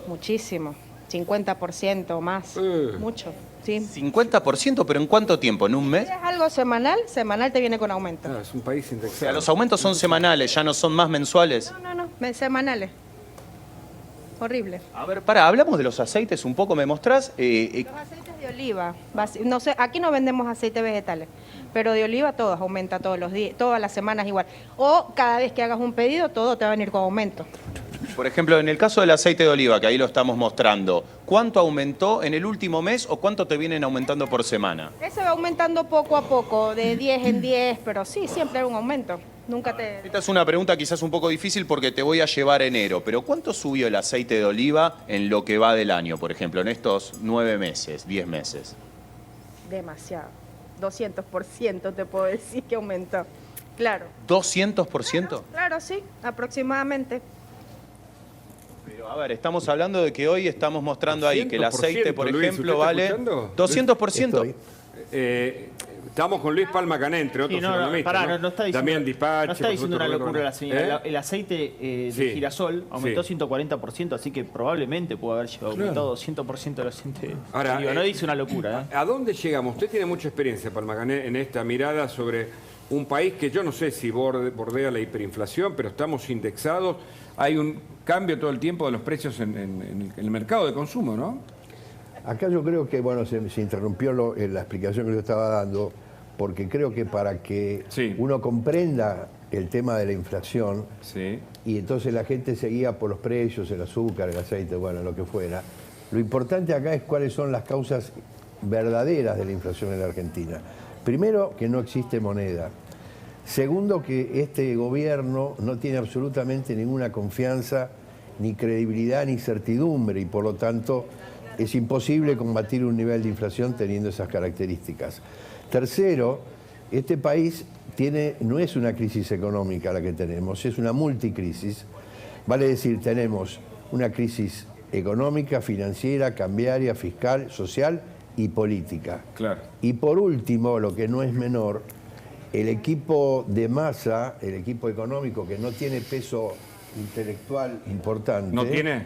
muchísimo, 50% o más, mucho. ¿Sí? 50%, pero ¿en cuánto tiempo? ¿En un mes? Si es algo semanal te viene con aumento. Ah, es un país indexado. O sea, los aumentos son semanales, ya no son más mensuales. No, semanales. Horrible. A ver, hablamos de los aceites un poco, ¿me mostrás? Los aceites de oliva, no sé, aquí no vendemos aceites vegetales, pero de oliva todos aumenta todos los días, todas las semanas igual. O cada vez que hagas un pedido, todo te va a venir con aumento. Por ejemplo, en el caso del aceite de oliva, que ahí lo estamos mostrando, ¿cuánto aumentó en el último mes o cuánto te vienen aumentando por semana? Eso va aumentando poco a poco, de 10 en 10, pero sí, siempre hay un aumento. Nunca te... Esta es una pregunta quizás un poco difícil porque te voy a llevar a enero, pero ¿cuánto subió el aceite de oliva en lo que va del año, por ejemplo, en estos 9 meses, 10 meses? Demasiado. 200% te puedo decir que aumentó. Claro. ¿200%? Claro, sí, aproximadamente. Pero a ver, estamos hablando de que hoy estamos mostrando ahí que el aceite, por Luis, ejemplo, ¿usted vale está 200%. Estamos con Luis Palma Cané, entre otros economistas. Pará, no está diciendo, Damián Dispach, no está diciendo una locura la señora. El aceite de girasol aumentó 140%, así que probablemente pudo haber aumentado 200% el aceite. Ahora, no dice una locura. ¿A dónde llegamos? Usted tiene mucha experiencia, Palma Cané, en esta mirada sobre un país que yo no sé si bordea la hiperinflación, pero estamos indexados. Hay un cambio todo el tiempo de los precios en el mercado de consumo, ¿no? Acá yo creo que, bueno, se interrumpió la explicación que yo estaba dando, porque creo que para que uno comprenda el tema de la inflación, y entonces la gente seguía por los precios, el azúcar, el aceite, bueno, lo que fuera, lo importante acá es cuáles son las causas verdaderas de la inflación en la Argentina. Primero, que no existe moneda. Segundo, que este gobierno no tiene absolutamente ninguna confianza, ni credibilidad, ni certidumbre, y por lo tanto es imposible combatir un nivel de inflación teniendo esas características. Tercero, este país no es una crisis económica la que tenemos, es una multicrisis. Vale decir, tenemos una crisis económica, financiera, cambiaria, fiscal, social y política. Claro. Y por último, lo que no es menor, el equipo de masa, el equipo económico que no tiene peso intelectual importante. ¿No tiene?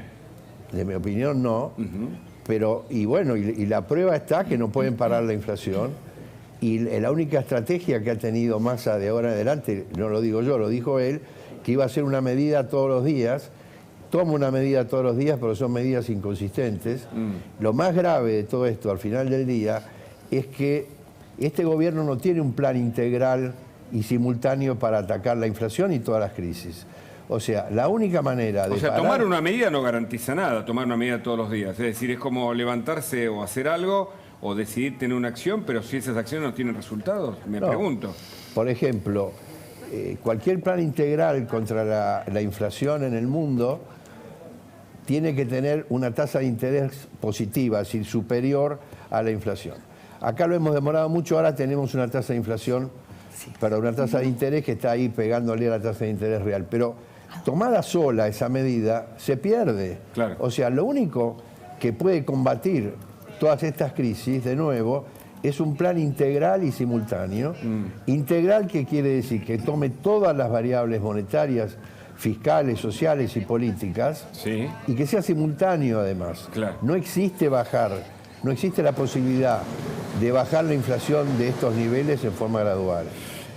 De mi opinión, no. Pero, y bueno, y la prueba está que no pueden parar la inflación. Y la única estrategia que ha tenido Massa de ahora en adelante, no lo digo yo, lo dijo él, que iba a hacer una medida todos los días. Toma una medida todos los días, pero son medidas inconsistentes. Lo más grave de todo esto, al final del día, es que este gobierno no tiene un plan integral y simultáneo para atacar la inflación y todas las crisis. O sea, la única manera de tomar una medida no garantiza nada, tomar una medida todos los días. Es decir, es como levantarse o hacer algo o decidir tener una acción, pero si esas acciones no tienen resultados, me pregunto. Por ejemplo, cualquier plan integral contra la inflación en el mundo tiene que tener una tasa de interés positiva, es decir, superior a la inflación. Acá lo hemos demorado mucho, ahora tenemos una tasa de inflación, pero una tasa de interés que está ahí pegándole a la tasa de interés real. Pero tomada sola esa medida, se pierde. Claro. O sea, lo único que puede combatir todas estas crisis, de nuevo, es un plan integral y simultáneo. Integral, ¿qué quiere decir? Que tome todas las variables monetarias, fiscales, sociales y políticas, y que sea simultáneo además. Claro. No existe no existe la posibilidad de bajar la inflación de estos niveles en forma gradual.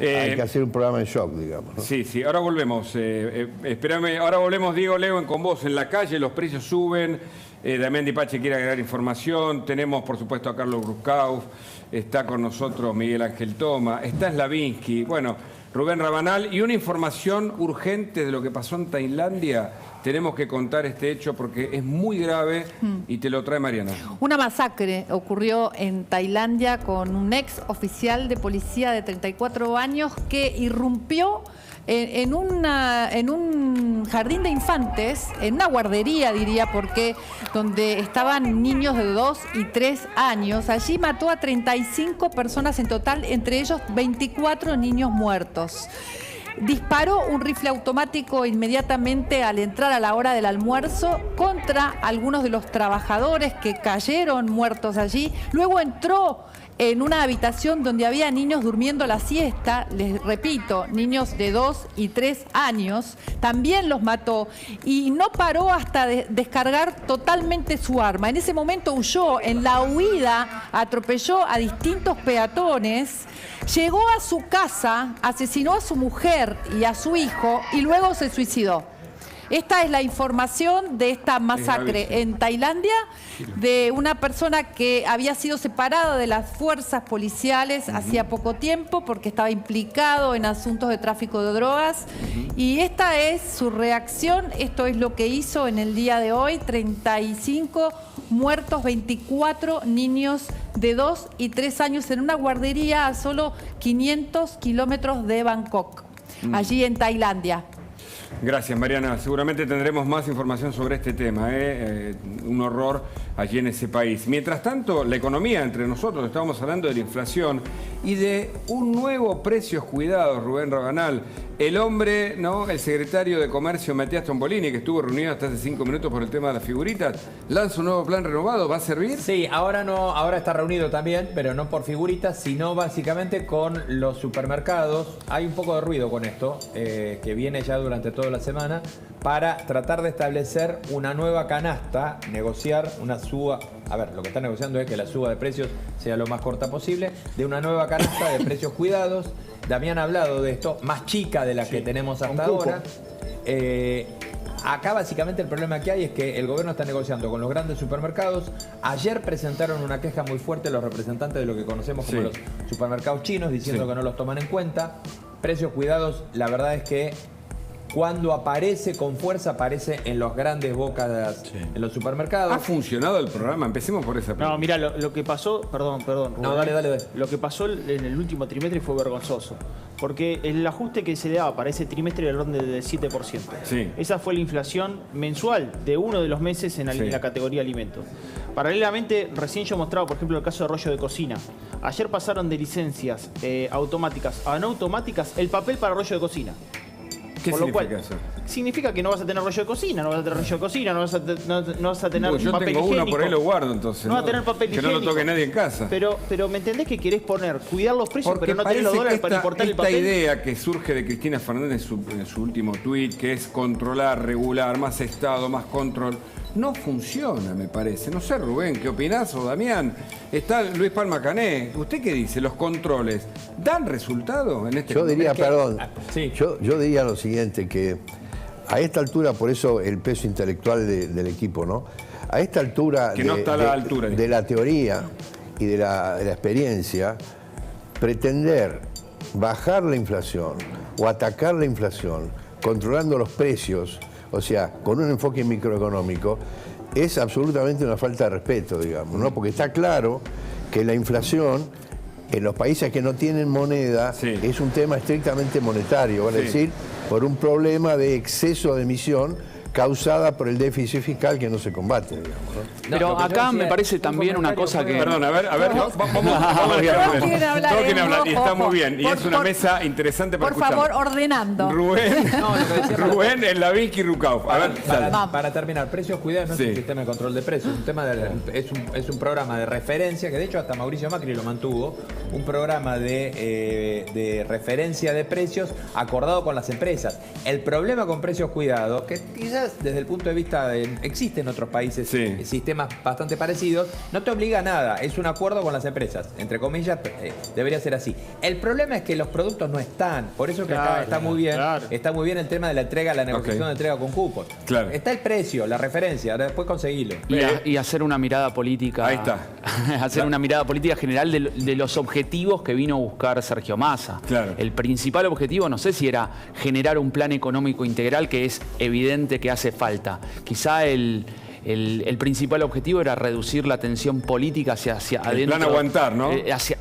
Hay que hacer un programa de shock, digamos, ¿no? Sí, ahora volvemos. Espérame, ahora volvemos, Diego Leo, con vos en la calle, los precios suben. Damián Dispach quiere agregar información. Tenemos, por supuesto, a Carlos Gruscauf, está con nosotros Miguel Ángel Toma, está Slavinsky, bueno, Rubén Rabanal, y una información urgente de lo que pasó en Tailandia. Tenemos que contar este hecho porque es muy grave y te lo trae Mariana. Una masacre ocurrió en Tailandia con un ex oficial de policía de 34 años que irrumpió en un jardín de infantes, en una guardería diría, porque donde estaban niños de 2 y 3 años. Allí mató a 35 personas en total, entre ellos 24 niños muertos. Disparó un rifle automático inmediatamente al entrar a la hora del almuerzo contra algunos de los trabajadores que cayeron muertos allí. Luego entró en una habitación donde había niños durmiendo la siesta, les repito, niños de 2 y 3 años, también los mató y no paró hasta descargar totalmente su arma. En ese momento huyó, en la huida atropelló a distintos peatones, llegó a su casa, asesinó a su mujer y a su hijo y luego se suicidó. Esta es la información de esta masacre en Tailandia, de una persona que había sido separada de las fuerzas policiales hacía poco tiempo porque estaba implicado en asuntos de tráfico de drogas. Y esta es su reacción, esto es lo que hizo en el día de hoy: 35 muertos, 24 niños de 2 y 3 años en una guardería a solo 500 kilómetros de Bangkok, allí en Tailandia. Gracias, Mariana. Seguramente tendremos más información sobre este tema. Un horror allí en ese país. Mientras tanto, la economía, entre nosotros, estamos hablando de la inflación y de un nuevo Precios Cuidados, Rubén Rabanal. El hombre, ¿no? El secretario de Comercio, Matías Tombolini, que estuvo reunido hasta hace 5 minutos por el tema de las figuritas, lanza un nuevo plan renovado. ¿Va a servir? Sí, ahora no, ahora está reunido también, pero no por figuritas, sino básicamente con los supermercados. Hay un poco de ruido con esto, que viene ya durante toda la semana, para tratar de establecer una nueva canasta, negociar una suba. A ver, lo que está negociando es que la suba de precios sea lo más corta posible, de una nueva canasta de precios cuidados. Damián ha hablado de esto, más chica de la que tenemos hasta ahora. Acá básicamente el problema que hay es que el gobierno está negociando con los grandes supermercados. Ayer presentaron una queja muy fuerte los representantes de lo que conocemos como los supermercados chinos, diciendo que no los toman en cuenta. Precios Cuidados, la verdad es que cuando aparece con fuerza, aparece en los grandes bocas, en los supermercados. ¿Ha funcionado el programa? Empecemos por esa pregunta. No, mira, lo que pasó, perdón. No, dale. Lo que pasó en el último trimestre fue vergonzoso. Porque el ajuste que se le daba para ese trimestre era el orden del 7%. Sí. Esa fue la inflación mensual de uno de los meses en la categoría alimentos. Paralelamente, recién yo mostraba, por ejemplo, el caso de rollo de cocina. Ayer pasaron de licencias automáticas a no automáticas el papel para rollo de cocina. ¿Qué Por lo significa cual, eso? significa que no vas a tener rollo de cocina, no vas a tener Yo papel tengo higiénico. uno, por ahí lo guardo, entonces. No vas a tener papel que higiénico. no lo toque nadie en casa. Pero ¿me entendés que querés cuidar los precios, Porque pero no tener los dólares para importar el papel? Esta idea que surge de Cristina Fernández en su último tuit, que es controlar, regular, más Estado, más control, no funciona, me parece. No sé, Rubén, ¿qué opinás? O Damián. Está Luis Palma Cané. ¿Usted qué dice? ¿Los controles dan resultado en este Yo diría, momento? yo diría lo siguiente, que a esta altura, por eso el peso intelectual del equipo, ¿no? A esta altura, que no está a la altura de la teoría y de la experiencia, pretender bajar la inflación o atacar la inflación controlando los precios, o sea, con un enfoque microeconómico, es absolutamente una falta de respeto, digamos, ¿no? Porque está claro que la inflación en los países que no tienen moneda es un tema estrictamente monetario, vale decir, por un problema de exceso de emisión causada por el déficit fiscal que no se combate, digamos, ¿no? Pero acá me parece también una cosa que... Perdón, a ver, vamos a Todos quieren hablar, todos quieren hablar, y está ojo, muy bien. Y es una mesa interesante para Por escuchar. favor, ordenando. Rubén, el Lavinsky Rukauf. A ver, para terminar, Precios Cuidados no es un sistema de control de precios, es un programa de referencia, que de hecho hasta Mauricio Macri lo mantuvo, un programa de referencia de precios acordado con las empresas. El problema con Precios Cuidados, que quizás desde el punto de vista existen en otros países sistemas bastante parecidos, no te obliga a nada, es un acuerdo con las empresas, entre comillas, debería ser así. El problema es que los productos no están, por eso que acá está muy bien el tema de la entrega, la negociación de entrega con cupos. Está el precio, la referencia, ahora después conseguirlo. Y hacer una mirada política. Ahí está. Hacer una mirada política general de los objetivos que vino a buscar Sergio Massa. El principal objetivo, no sé si era generar un plan económico integral, que es evidente que hace falta. Quizá el principal objetivo era reducir la tensión política hacia adentro. El plan aguantar, ¿no?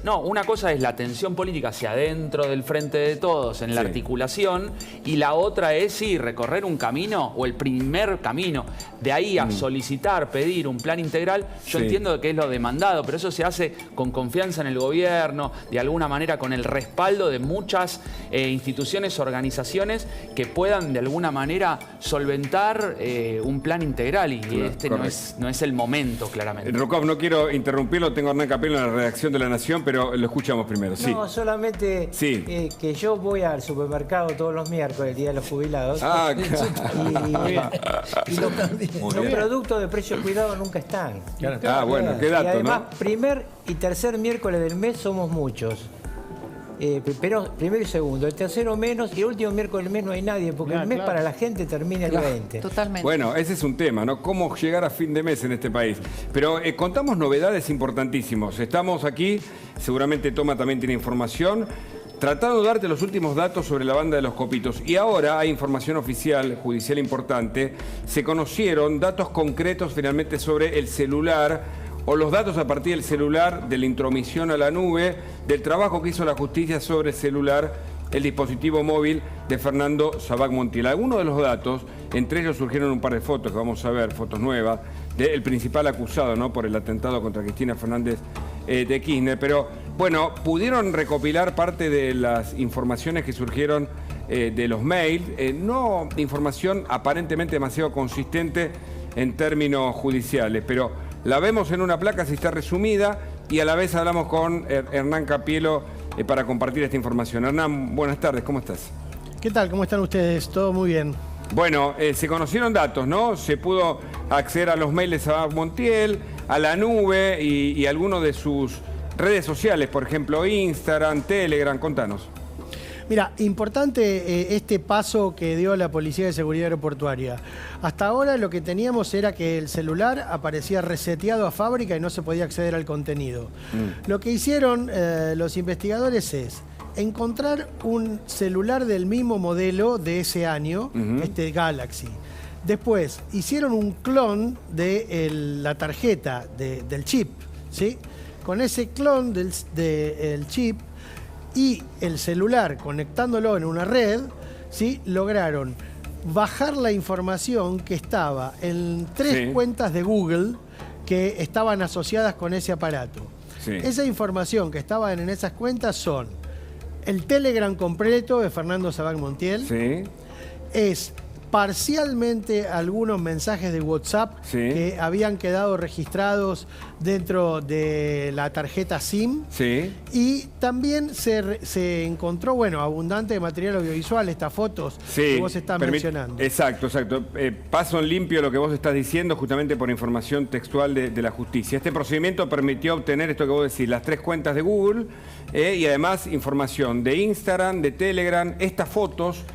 No, una cosa es la tensión política hacia adentro del frente de todos, en la articulación, y la otra es, recorrer un camino, o el primer camino. De ahí a solicitar, pedir un plan integral, yo entiendo que es lo demandado, pero eso se hace con confianza en el gobierno, de alguna manera con el respaldo de muchas instituciones, organizaciones que puedan de alguna manera solventar un plan integral, y no es el momento, claramente. Rukauf, no quiero interrumpirlo, tengo a Hernán Capelo en la redacción de La Nación, pero lo escuchamos primero. No, solamente que yo voy al supermercado todos los miércoles, el Día de los Jubilados, y los productos de Precios Cuidados nunca están. Bueno, qué dato, y además, primer y tercer miércoles del mes somos muchos. pero primero y segundo, el tercero menos y el último miércoles del mes no hay nadie, porque el mes para la gente termina el 20. Totalmente. Bueno, ese es un tema, ¿no? Cómo llegar a fin de mes en este país. Pero contamos novedades importantísimos. Estamos aquí, seguramente Toma también tiene información, tratando de darte los últimos datos sobre la banda de los Copitos. Y ahora hay información oficial, judicial importante. Se conocieron datos concretos finalmente sobre el celular, o los datos a partir del celular, de la intromisión a la nube, del trabajo que hizo la justicia sobre el celular, el dispositivo móvil de Fernando Sabac Montiel. Algunos de los datos, entre ellos surgieron un par de fotos que vamos a ver, fotos nuevas, del principal acusado, ¿no?, por el atentado contra Cristina Fernández de Kirchner. Pero, bueno, pudieron recopilar parte de las informaciones que surgieron de los mails, no información aparentemente demasiado consistente en términos judiciales, pero la vemos en una placa, si está resumida, y a la vez hablamos con Hernán Capielo para compartir esta información. Hernán, buenas tardes, ¿cómo estás? ¿Qué tal? ¿Cómo están ustedes? Todo muy bien. Bueno, se conocieron datos, ¿no? Se pudo acceder a los mails de Sabac Montiel, a la nube y algunos de sus redes sociales, por ejemplo, Instagram, Telegram. Contanos. Mira, importante este paso que dio la Policía de Seguridad Aeroportuaria. Hasta ahora lo que teníamos era que el celular aparecía reseteado a fábrica y no se podía acceder al contenido. Lo que hicieron los investigadores es encontrar un celular del mismo modelo de ese año, este Galaxy. Después hicieron un clon de la tarjeta del chip, ¿sí? Con ese clon del chip y el celular conectándolo en una red, ¿sí?, lograron bajar la información que estaba en 3 cuentas de Google que estaban asociadas con ese aparato. Esa información que estaba en esas cuentas son el Telegram completo de Fernando Sabac Montiel, es parcialmente algunos mensajes de WhatsApp que habían quedado registrados dentro de la tarjeta SIM, y también se encontró, bueno, abundante material audiovisual, estas fotos que vos estás mencionando. Exacto. Paso en limpio lo que vos estás diciendo, justamente por información textual de la justicia. Este procedimiento permitió obtener esto que vos decís, las 3 cuentas de Google, y además información de Instagram, de Telegram, estas fotos,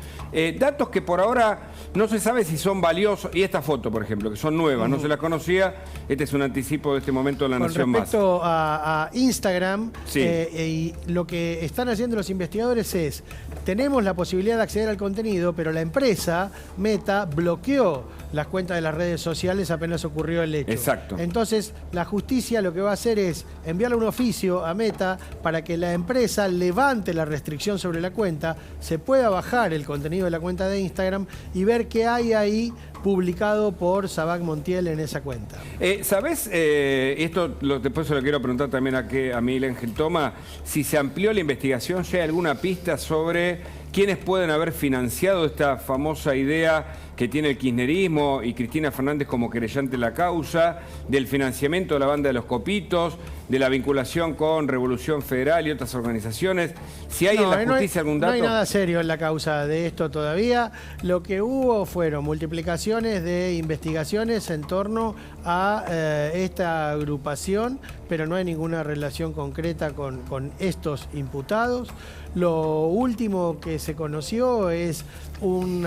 datos que por ahora no se sabe si son valiosos. Y esta foto, por ejemplo, que son nuevas, no se las conocía. Este es un anticipo de este momento de La Nación Más. Con respecto a Instagram, y lo que están haciendo los investigadores es, tenemos la posibilidad de acceder al contenido, pero la empresa Meta bloqueó las cuentas de las redes sociales apenas ocurrió el hecho. Exacto. Entonces, la justicia lo que va a hacer es enviarle un oficio a Meta para que la empresa levante la restricción sobre la cuenta, se pueda bajar el contenido de la cuenta de Instagram y ver qué hay ahí publicado por Sabac Montiel en esa cuenta. ¿Sabés? Esto después se lo quiero preguntar también a Miguel Ángel Toma, si se amplió la investigación, ¿ya hay alguna pista sobre quiénes pueden haber financiado esta famosa idea que tiene el kirchnerismo y Cristina Fernández como querellante de la causa, del financiamiento de la banda de los Copitos, de la vinculación con Revolución Federal y otras organizaciones? Si hay en la justicia algún dato... No hay nada serio en la causa de esto todavía. Lo que hubo fueron multiplicaciones de investigaciones en torno a esta agrupación, pero no hay ninguna relación concreta con estos imputados. Lo último que se conoció es un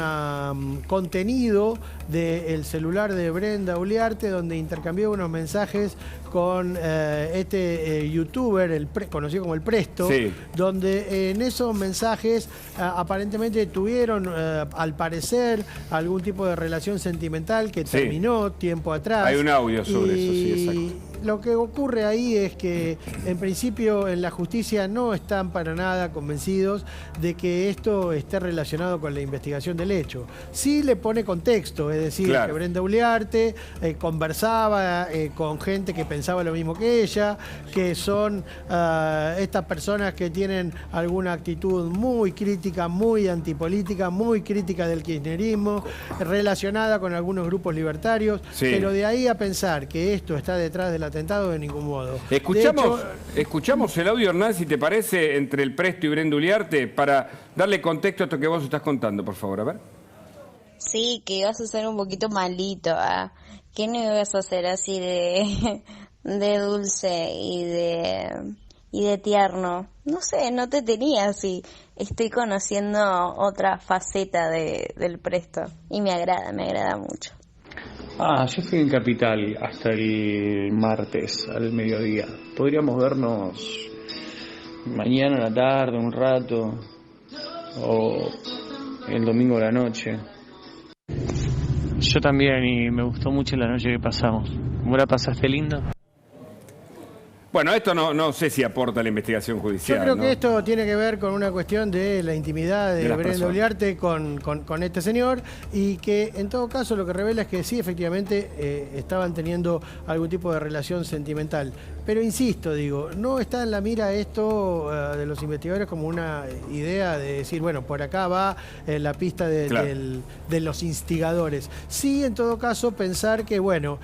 contenido del celular de Brenda Uliarte, donde intercambió unos mensajes con este youtuber, conocido como El Presto, donde en esos mensajes aparentemente tuvieron, al parecer, algún tipo de relación sentimental que terminó tiempo atrás. Hay un audio sobre eso, sí, exacto. Lo que ocurre ahí es que, en principio, en la justicia no están para nada convencidos de que esto esté relacionado con la investigación del hecho. Sí le pone contexto, es decir, que Brenda Uliarte conversaba con gente que pensaba lo mismo que ella, que son estas personas que tienen alguna actitud muy crítica, muy antipolítica, muy crítica del kirchnerismo, relacionada con algunos grupos libertarios, pero de ahí a pensar que esto está detrás del atentado de ningún modo. Escuchamos el audio, Hernán, si te parece, entre El Presto y Brenda Uliarte, para darle contexto a esto que vos estás contando, por favor, a ver. Sí, que ibas a ser un poquito malito, que no ibas a ser así de dulce y y de tierno. No sé, no te tenía así. Estoy conociendo otra faceta del Presto y me agrada mucho. Yo estoy en Capital hasta el martes al mediodía. Podríamos vernos mañana a la tarde, un rato, o el domingo a la noche. Yo también, y me gustó mucho la noche que pasamos. ¿Vos la pasaste lindo? Bueno, esto no sé si aporta a la investigación judicial. Yo creo que esto tiene que ver con una cuestión de la intimidad de Brenda Uliarte con este señor, y que en todo caso lo que revela es que sí, efectivamente, estaban teniendo algún tipo de relación sentimental. Pero insisto, digo, no está en la mira esto de los investigadores como una idea de decir, bueno, por acá va la pista de los instigadores. Sí, en todo caso, pensar que, bueno,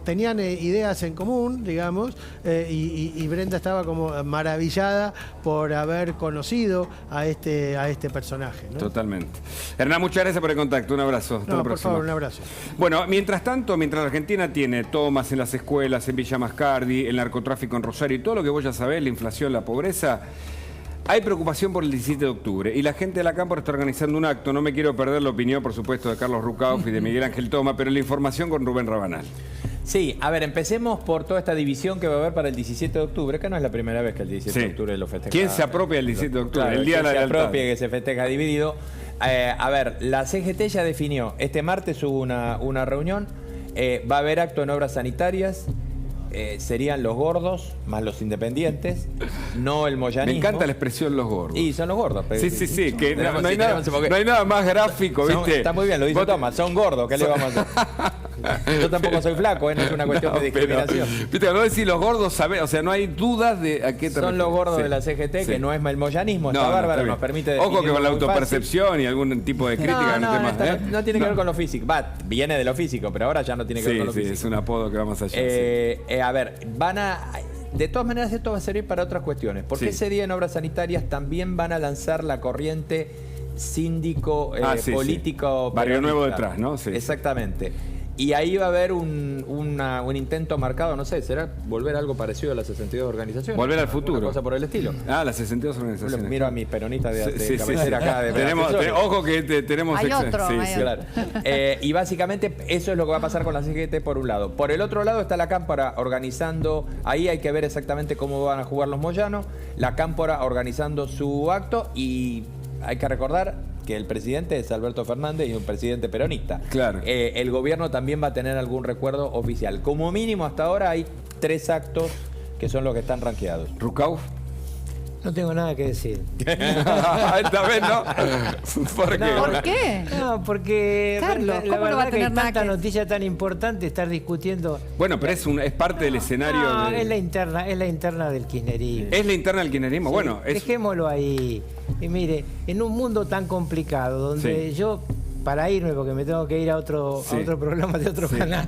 tenían ideas en común, digamos, y Brenda estaba como maravillada por haber conocido a este personaje, ¿no? Totalmente. Hernán, muchas gracias por el contacto. Un abrazo. Hasta la próxima. Por favor, un abrazo. Bueno, mientras tanto, mientras la Argentina tiene tomas en las escuelas, en Villa Mascardi, el narcotráfico en Rosario y todo lo que vos ya sabés, la inflación, la pobreza, hay preocupación por el 17 de octubre y la gente de la Cámpora está organizando un acto. No me quiero perder la opinión, por supuesto, de Carlos Rucauf y de Miguel Ángel Toma, pero la información con Rubén Rabanal. Sí, a ver, empecemos por toda esta división que va a haber para el 17 de octubre, que no es la primera vez que el 17 de octubre lo festeja. ¿Quién se apropia del 17 de octubre? Claro, el día de la lealtad. Se apropia, lealtad. que se festeja dividido. A ver, la CGT ya definió, este martes hubo una reunión, va a haber acto en obras sanitarias, serían los gordos más los independientes, no el moyanismo. Me encanta la expresión los gordos. Y son los gordos. Sí, que no hay nada más gráfico, ¿viste? Está muy bien, lo dice Tomás, son gordos, ¿qué le vamos a hacer? Yo tampoco soy flaco, no es una cuestión de discriminación. Pero, viste, no decir los gordos, ¿sabés? O sea, no hay dudas de a qué te Son los gordos de la CGT, que no es el moyanismo, está bárbaro, nos permite... Ojo que con la autopercepción y algún tipo de crítica no tiene que ver con lo físico. Viene de lo físico, pero ahora ya no tiene que ver con lo físico. Sí, es un apodo que vamos allá. A ver, de todas maneras esto va a servir para otras cuestiones, porque ese día en obras sanitarias también van a lanzar la corriente síndico político. Barrio Nuevo detrás, ¿no? Sí. Exactamente. Y ahí va a haber un intento marcado, no sé, ¿será volver a algo parecido a las 62 organizaciones? Volver al futuro. Una cosa por el estilo. Las 62 organizaciones. Miro a mis peronistas de cabecera acá. Ojo que tenemos... Hay otro. Claro. Y básicamente eso es lo que va a pasar con la CGT por un lado. Por el otro lado está la Cámpora organizando, ahí hay que ver exactamente cómo van a jugar los moyanos, la Cámpora organizando su acto, y hay que recordar que el presidente es Alberto Fernández y un presidente peronista. Claro. El gobierno también va a tener algún recuerdo oficial. Como mínimo hasta ahora hay 3 actos que son los que están rankeados. ¿Rucauf? No tengo nada que decir. Esta vez no. ¿Por qué? No, porque Carlos, la verdad que hay tanta noticia tan importante estar discutiendo. Bueno, pero es parte del escenario. No, es la interna del kirchnerismo. ¿Es la interna del kirchnerismo? Sí, bueno, dejémoslo ahí. Y mire, en un mundo tan complicado, donde yo, para irme, porque me tengo que ir a otro programa de otro canal,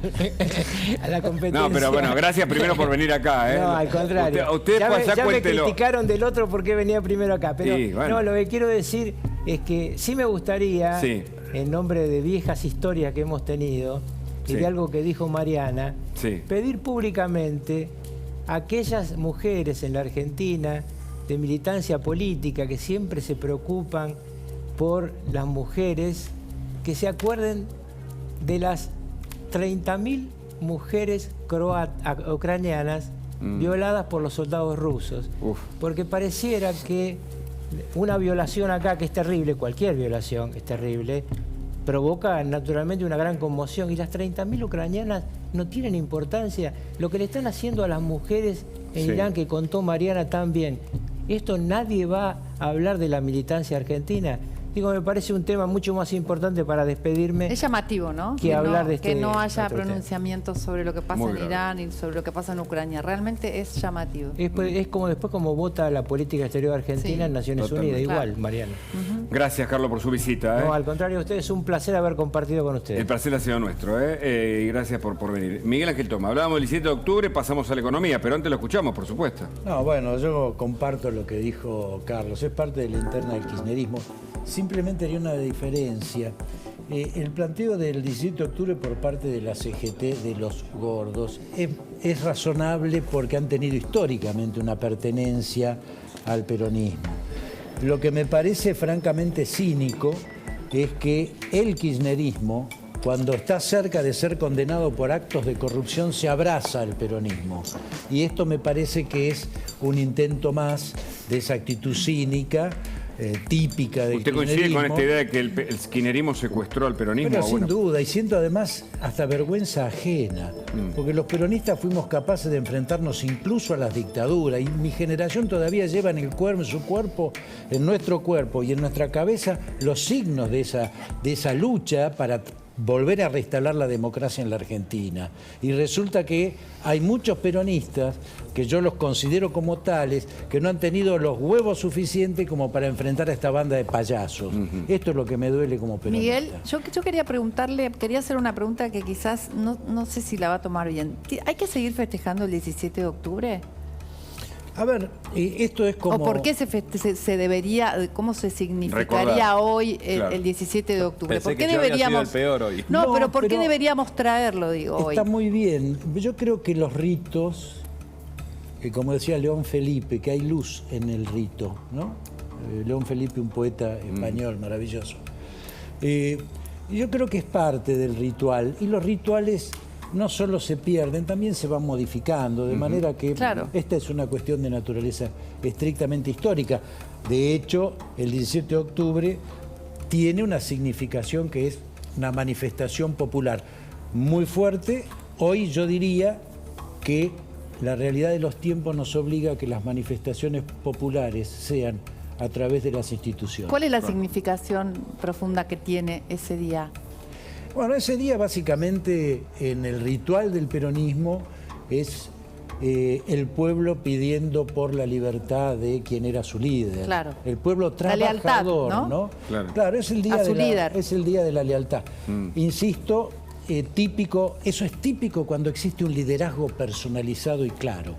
a la competencia. No, pero bueno, gracias primero por venir acá. No, al contrario. Usted ya me criticaron del otro porque venía primero acá. Pero no, lo que quiero decir es que sí me gustaría, en nombre de viejas historias que hemos tenido, y de algo que dijo Mariana, pedir públicamente a aquellas mujeres en la Argentina de militancia política que siempre se preocupan por las mujeres, que se acuerden de las 30.000 mujeres ucranianas violadas por los soldados rusos. Porque pareciera que una violación acá, que es terrible, cualquier violación es terrible, provoca naturalmente una gran conmoción, y las 30.000 ucranianas no tienen importancia. Lo que le están haciendo a las mujeres en Irán, que contó Mariana tan bien, esto nadie va a hablar de la militancia argentina. Digo, me parece un tema mucho más importante para despedirme. Es llamativo, ¿no? Que hablar de que no haya pronunciamientos sobre lo que pasa en Irán y sobre lo que pasa en Ucrania. Realmente es llamativo. Es como después como vota la política exterior argentina en Naciones Unidas. Igual, Mariana. Gracias, Carlos, por su visita. No, al contrario, a ustedes es un placer haber compartido con ustedes. El placer ha sido nuestro, y gracias por venir. Miguel Ángel Toma, hablábamos del 17 de octubre, pasamos a la economía, pero antes lo escuchamos, por supuesto. No, bueno, yo comparto lo que dijo Carlos, es parte de la interna del kirchnerismo. Simplemente haría una diferencia. El planteo del 17 de octubre por parte de la CGT de los gordos es razonable porque han tenido históricamente una pertenencia al peronismo. Lo que me parece francamente cínico es que el kirchnerismo, cuando está cerca de ser condenado por actos de corrupción, se abraza al peronismo. Y esto me parece que es un intento más de esa actitud cínica, típica del ¿Usted coincide con esta idea de que el kirchnerismo secuestró al peronismo? Pero sin duda, y siento además hasta vergüenza ajena, porque los peronistas fuimos capaces de enfrentarnos incluso a las dictaduras, y mi generación todavía lleva en su cuerpo, en nuestro cuerpo y en nuestra cabeza los signos de esa lucha para volver a reinstalar la democracia en la Argentina. Y resulta que hay muchos peronistas, que yo los considero como tales, que no han tenido los huevos suficientes como para enfrentar a esta banda de payasos. Esto es lo que me duele como peronista. Miguel, yo quería preguntarle, quería hacer una pregunta que quizás no sé si la va a tomar bien. ¿Hay que seguir festejando el 17 de octubre? A ver, esto es como... ¿O por qué se debería, cómo se significaría recordar hoy claro. el 17 de octubre? Pensé ¿Por qué que yo deberíamos... había sido el peor hoy. No, pero ¿por qué deberíamos traerlo, digo, hoy? Está muy bien. Yo creo que los ritos, como decía León Felipe, que hay luz en el rito, ¿no? León Felipe, un poeta español maravilloso. Yo creo que es parte del ritual, y los rituales no solo se pierden, también se van modificando, de manera que esta es una cuestión de naturaleza estrictamente histórica. De hecho, el 17 de octubre tiene una significación que es una manifestación popular muy fuerte. Hoy yo diría que la realidad de los tiempos nos obliga a que las manifestaciones populares sean a través de las instituciones. ¿Cuál es la significación profunda que tiene ese día? Bueno, ese día básicamente en el ritual del peronismo es el pueblo pidiendo por la libertad de quien era su líder. Claro. El pueblo trabajador, ¿no? Claro, es el día a su líder. Es el día de la lealtad. Insisto, típico, eso es típico cuando existe un liderazgo personalizado y claro.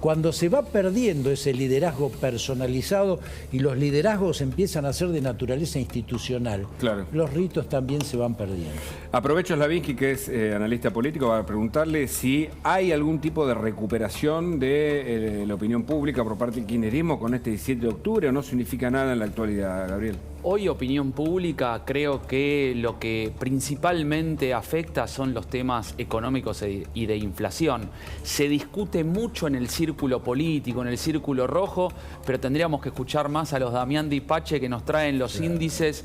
Cuando se va perdiendo ese liderazgo personalizado y los liderazgos empiezan a ser de naturaleza institucional, los ritos también se van perdiendo. Aprovecho a Slavinsky, que es analista político, para preguntarle si hay algún tipo de recuperación de la opinión pública por parte del kirchnerismo con este 17 de octubre, o no significa nada en la actualidad, Gabriel. Hoy opinión pública, creo que lo que principalmente afecta son los temas económicos y de inflación. Se discute mucho en el círculo político, en el círculo rojo, pero tendríamos que escuchar más a los Damián Di Pace, que nos traen los índices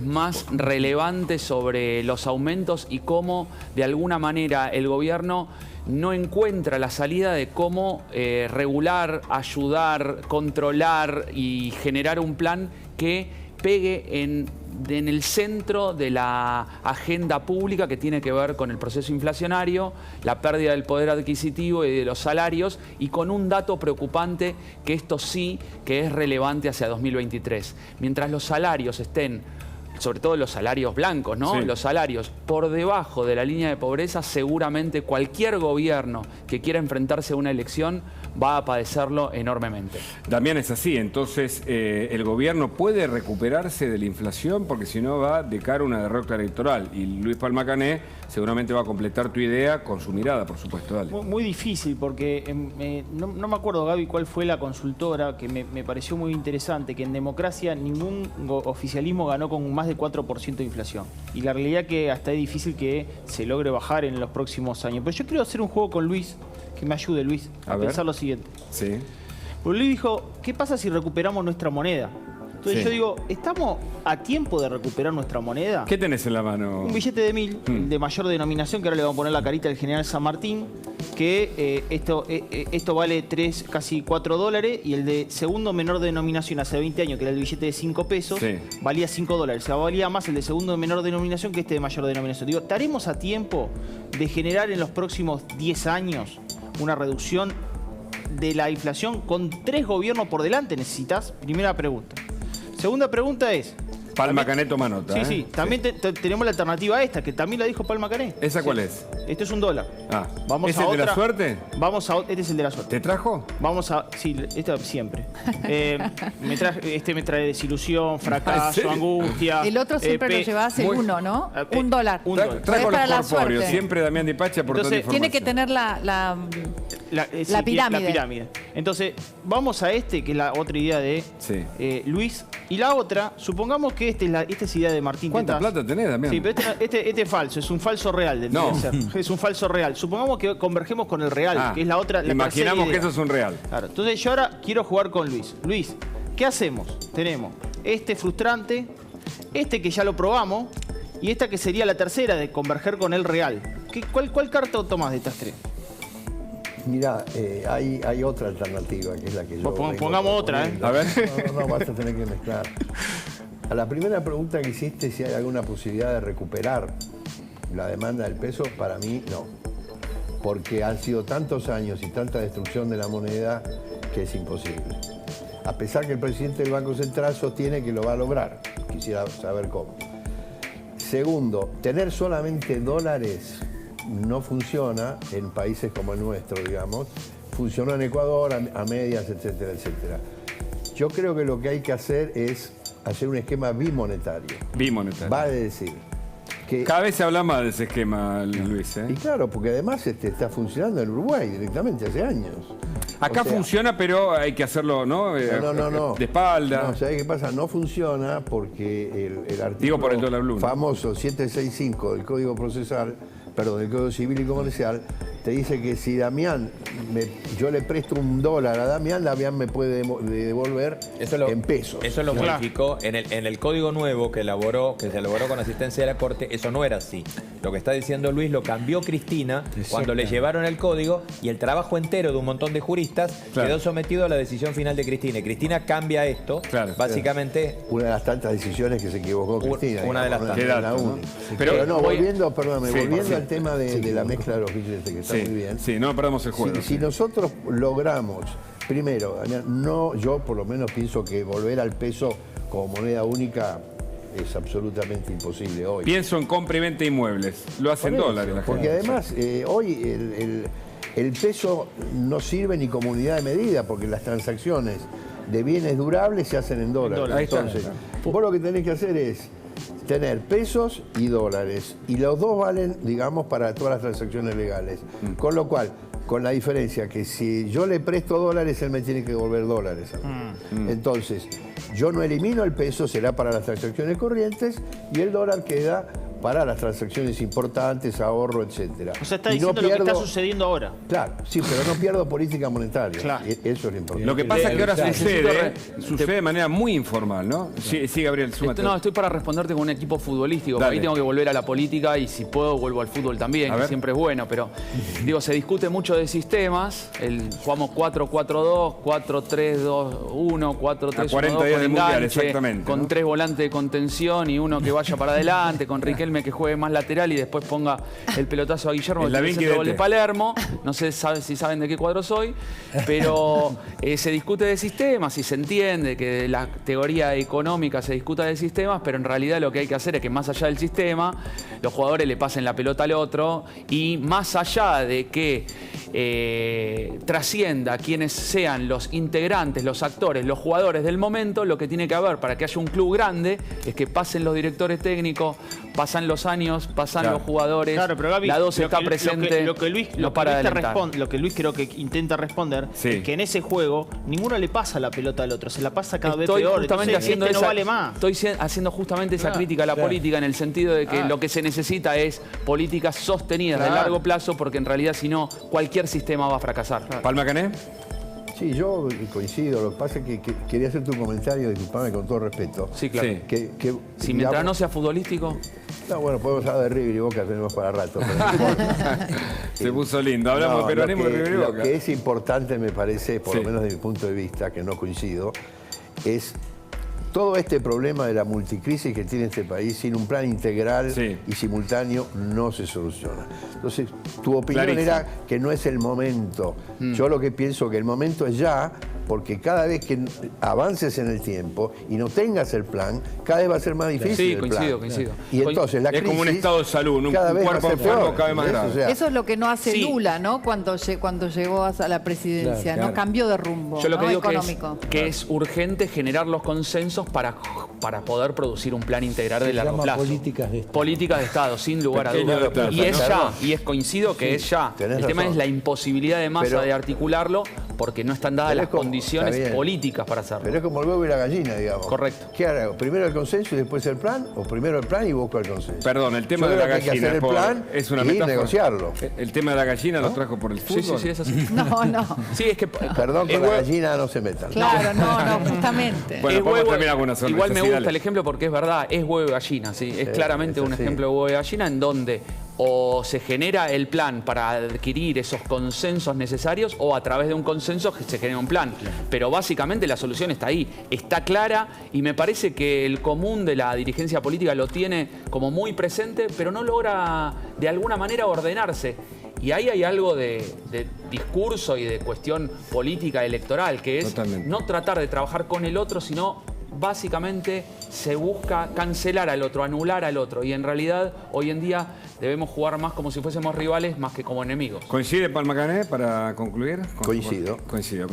más relevantes sobre los aumentos y cómo de alguna manera el gobierno no encuentra la salida de cómo regular, ayudar, controlar y generar un plan que pegue en el centro de la agenda pública que tiene que ver con el proceso inflacionario, la pérdida del poder adquisitivo y de los salarios, y con un dato preocupante que esto sí que es relevante hacia 2023. Mientras los salarios estén, sobre todo los salarios blancos, ¿no? Sí. Los salarios por debajo de la línea de pobreza, seguramente cualquier gobierno que quiera enfrentarse a una elección va a padecerlo enormemente. También es así, entonces el gobierno puede recuperarse de la inflación, porque si no va de cara a una derrota electoral. Y Luis Palma Cané seguramente va a completar tu idea con su mirada, por supuesto. Dale. Muy difícil, porque no me acuerdo, Gaby, cuál fue la consultora, que me pareció muy interesante, que en democracia ningún oficialismo ganó con más de 4% de inflación. Y la realidad es que hasta es difícil que se logre bajar en los próximos años. Pero yo quiero hacer un juego con Luis, que me ayude, Luis, a pensar lo siguiente. Sí. Porque Luis dijo, ¿qué pasa si recuperamos nuestra moneda? Entonces yo digo, ¿estamos a tiempo de recuperar nuestra moneda? ¿Qué tenés en la mano? Un billete de 1000, de mayor denominación, que ahora le vamos a poner la carita del general San Martín, que esto vale casi 4 dólares, y el de segundo menor denominación hace 20 años, que era el billete de 5 pesos, valía 5 dólares. O sea, valía más el de segundo menor denominación que este de mayor denominación. Digo, ¿estaremos a tiempo de generar en los próximos 10 años una reducción de la inflación con 3 gobiernos por delante? ¿Necesitas? Primera pregunta. Segunda pregunta es, Palma Cané toma nota. Sí, sí. También tenemos la alternativa esta, que también la dijo Palma Cané. ¿Esa cuál es? Este es $1. Ah. Vamos ¿Es a el de otra. la suerte? Vamos a este es el de la suerte. ¿Te trajo? Vamos a sí, este siempre. Este me trae desilusión, fracaso, angustia. El otro siempre lo llevas el $1, ¿no? $1. $1. Trajo para la los corpóreos. suerte. Siempre Damián Di Pachi aportando información. Tiene que tener la pirámide. La pirámide. Entonces, vamos a este, que es la otra idea de Luis. Y la otra, supongamos que esta es idea de Martín ¿Cuánta Tetaz. plata tenés, Damián? Sí, pero este es falso, es un falso real. No. Es un falso real. Supongamos que convergemos con el real, que es la otra. Imaginamos que eso es un real. Claro. Entonces yo ahora quiero jugar con Luis. Luis, ¿qué hacemos? Tenemos este frustrante, este que ya lo probamos, y esta que sería la tercera de converger con el real. ¿Cuál carta tomás de estas tres? Mirá, hay otra alternativa, que es la que yo... Pongamos otra, ¿eh? A ver. No, vas a tener que mezclar. A la primera pregunta que hiciste, si hay alguna posibilidad de recuperar la demanda del peso, para mí no. Porque han sido tantos años y tanta destrucción de la moneda que es imposible. A pesar que el presidente del Banco Central sostiene que lo va a lograr. Quisiera saber cómo. Segundo, tener solamente dólares no funciona en países como el nuestro, digamos. Funcionó en Ecuador, a medias, etcétera, etcétera. Yo creo que lo que hay que hacer es hacer un esquema bimonetario. Bimonetario. Vale decir que... Cada vez se habla más de ese esquema, Luis. Y claro, porque además está funcionando en Uruguay directamente hace años. Acá O sea, funciona, pero hay que hacerlo, ¿no? No. De espalda. No, ¿sabés qué pasa? No funciona porque el artículo Digo por el dólar blue, ¿no? famoso 765 del Código Procesal, perdón, del Código Civil y Comercial, te dice que si Damián, yo le presto $1 a Damián me puede devolver en pesos. Eso lo modificó en el código nuevo que se elaboró con asistencia de la Corte. Eso no era así. Lo que está diciendo Luis lo cambió Cristina cuando le llevaron el código, y el trabajo entero de un montón de juristas quedó sometido a la decisión final de Cristina. Y Cristina cambia esto, básicamente... Una de las tantas decisiones que se equivocó Cristina. Una de las tantas. Pero no, volviendo al tema de la mezcla de los billetes, que está muy bien. Sí, no perdamos el juego. Si nosotros logramos, primero, yo por lo menos pienso que volver al peso como moneda única es absolutamente imposible hoy. Pienso en compra y venta de inmuebles. Lo hacen dólares la gente. Porque además, hoy el peso no sirve ni como unidad de medida, porque las transacciones de bienes durables se hacen en dólares. Entonces, vos lo que tenés que hacer es tener pesos y dólares, y los dos valen, digamos, para todas las transacciones legales. Con lo cual, con la diferencia que si yo le presto dólares, él me tiene que devolver dólares. Entonces, yo no elimino el peso, será para las transacciones corrientes, y el dólar queda para las transacciones importantes, ahorro, etcétera. O sea, está diciendo lo que está sucediendo ahora. Claro, sí, pero no pierdo política monetaria. Claro. Eso es lo importante. Lo que pasa es que ahora sucede de manera muy informal, ¿no? Sí, Gabriel, súmate. No, estoy para responderte con un equipo futbolístico. Ahí tengo que volver a la política, y si puedo vuelvo al fútbol también, que siempre es bueno. Pero digo, se discute mucho de sistemas. Jugamos 4-4-2, 4-3-2-1, 4-3-1-2 40 días del Mundial, exactamente, con 3 volantes de contención y uno que vaya para adelante, con Riquelme que juegue más lateral y después ponga el pelotazo a Guillermo, que es el gol de Palermo. No sé si saben de qué cuadro soy, pero se discute de sistemas y se entiende que la teoría económica se discuta de sistemas, pero en realidad lo que hay que hacer es que más allá del sistema, los jugadores le pasen la pelota al otro, y más allá de que trascienda quienes sean los integrantes, los actores, los jugadores del momento, lo que tiene que haber para que haya un club grande es que pasen los directores técnicos, pasan los años, pasan los jugadores, pero Gaby, la 2 está presente, lo que Luis creo que intenta responder es que en ese juego ninguno le pasa la pelota al otro, se la pasa cada vez peor. Justamente haciendo no vale más. Estoy haciendo justamente esa crítica a la política, en el sentido de que lo que se necesita es políticas sostenidas de largo plazo, porque en realidad si no, cualquier sistema va a fracasar. ¿Palma Cané? Sí, yo coincido. Lo que pasa es que quería hacer tu comentario, disculpame con todo respeto. Sí, claro. Que, si mientras no sea futbolístico... No, bueno, podemos hablar de River y Boca, tenemos para rato. Se puso lindo. Hablamos de peronismo y River y Boca. Lo que es importante, me parece, por lo menos desde mi punto de vista, que no coincido, es todo este problema de la multicrisis que tiene este país, sin un plan integral y simultáneo, no se soluciona. Entonces, tu opinión era que no es el momento. Yo lo que pienso que el momento es ya, porque cada vez que avances en el tiempo y no tengas el plan, cada vez va a ser más difícil. Sí, el coincido, plan. coincido. Y entonces la crisis, es como un estado de salud, un cuerpo enfermo cada vez más grave. O sea, eso es lo que no hace Sí. Lula, ¿no? Cuando llegó a la presidencia, Claro. no cambió de rumbo, Yo lo que ¿no? digo Económico. que es urgente generar los consensos para poder producir un plan integral de Se largo llama plazo. políticas de Estado. Políticas de Estado, sin lugar a Pequeño dudas. detalle, Y es ¿no? ya, y coincido que es ya. tenés El tema razón. es la imposibilidad de masa Pero- de articularlo porque no están dadas Pero las es como- condiciones está bien. políticas para hacerlo. pero es como el huevo y la gallina, digamos. Correcto. ¿Qué hago? ¿Primero el consenso y después el plan? ¿O primero el plan y busco el consenso? Perdón, el tema Yo de la creo que hay que gallina hacer el plan es una y metáfora. negociarlo. El tema de la gallina lo trajo por el Sí, fútbol. sí, es así. No, no. Sí, es que... Perdón, es con la huevo- gallina no se metan. Claro, no, justamente. Bueno, Es podemos huevo- terminar con una sonrisa, igual me sí, gusta dale. el ejemplo porque es verdad, es huevo de gallina, ¿sí? Es claramente es un así. ejemplo de huevo de gallina en donde o se genera el plan para adquirir esos consensos necesarios o a través de un consenso se genera un plan. Pero básicamente la solución está ahí, está clara y me parece que el común de la dirigencia política lo tiene como muy presente, pero no logra de alguna manera ordenarse. Y ahí hay algo de discurso y de cuestión política electoral, que es Totalmente. no tratar de trabajar con el otro, sino básicamente se busca cancelar al otro, anular al otro. Y en realidad hoy en día debemos jugar más como si fuésemos rivales más que como enemigos. ¿Coincide, Palma Cané, para concluir? Coincido. Coincido.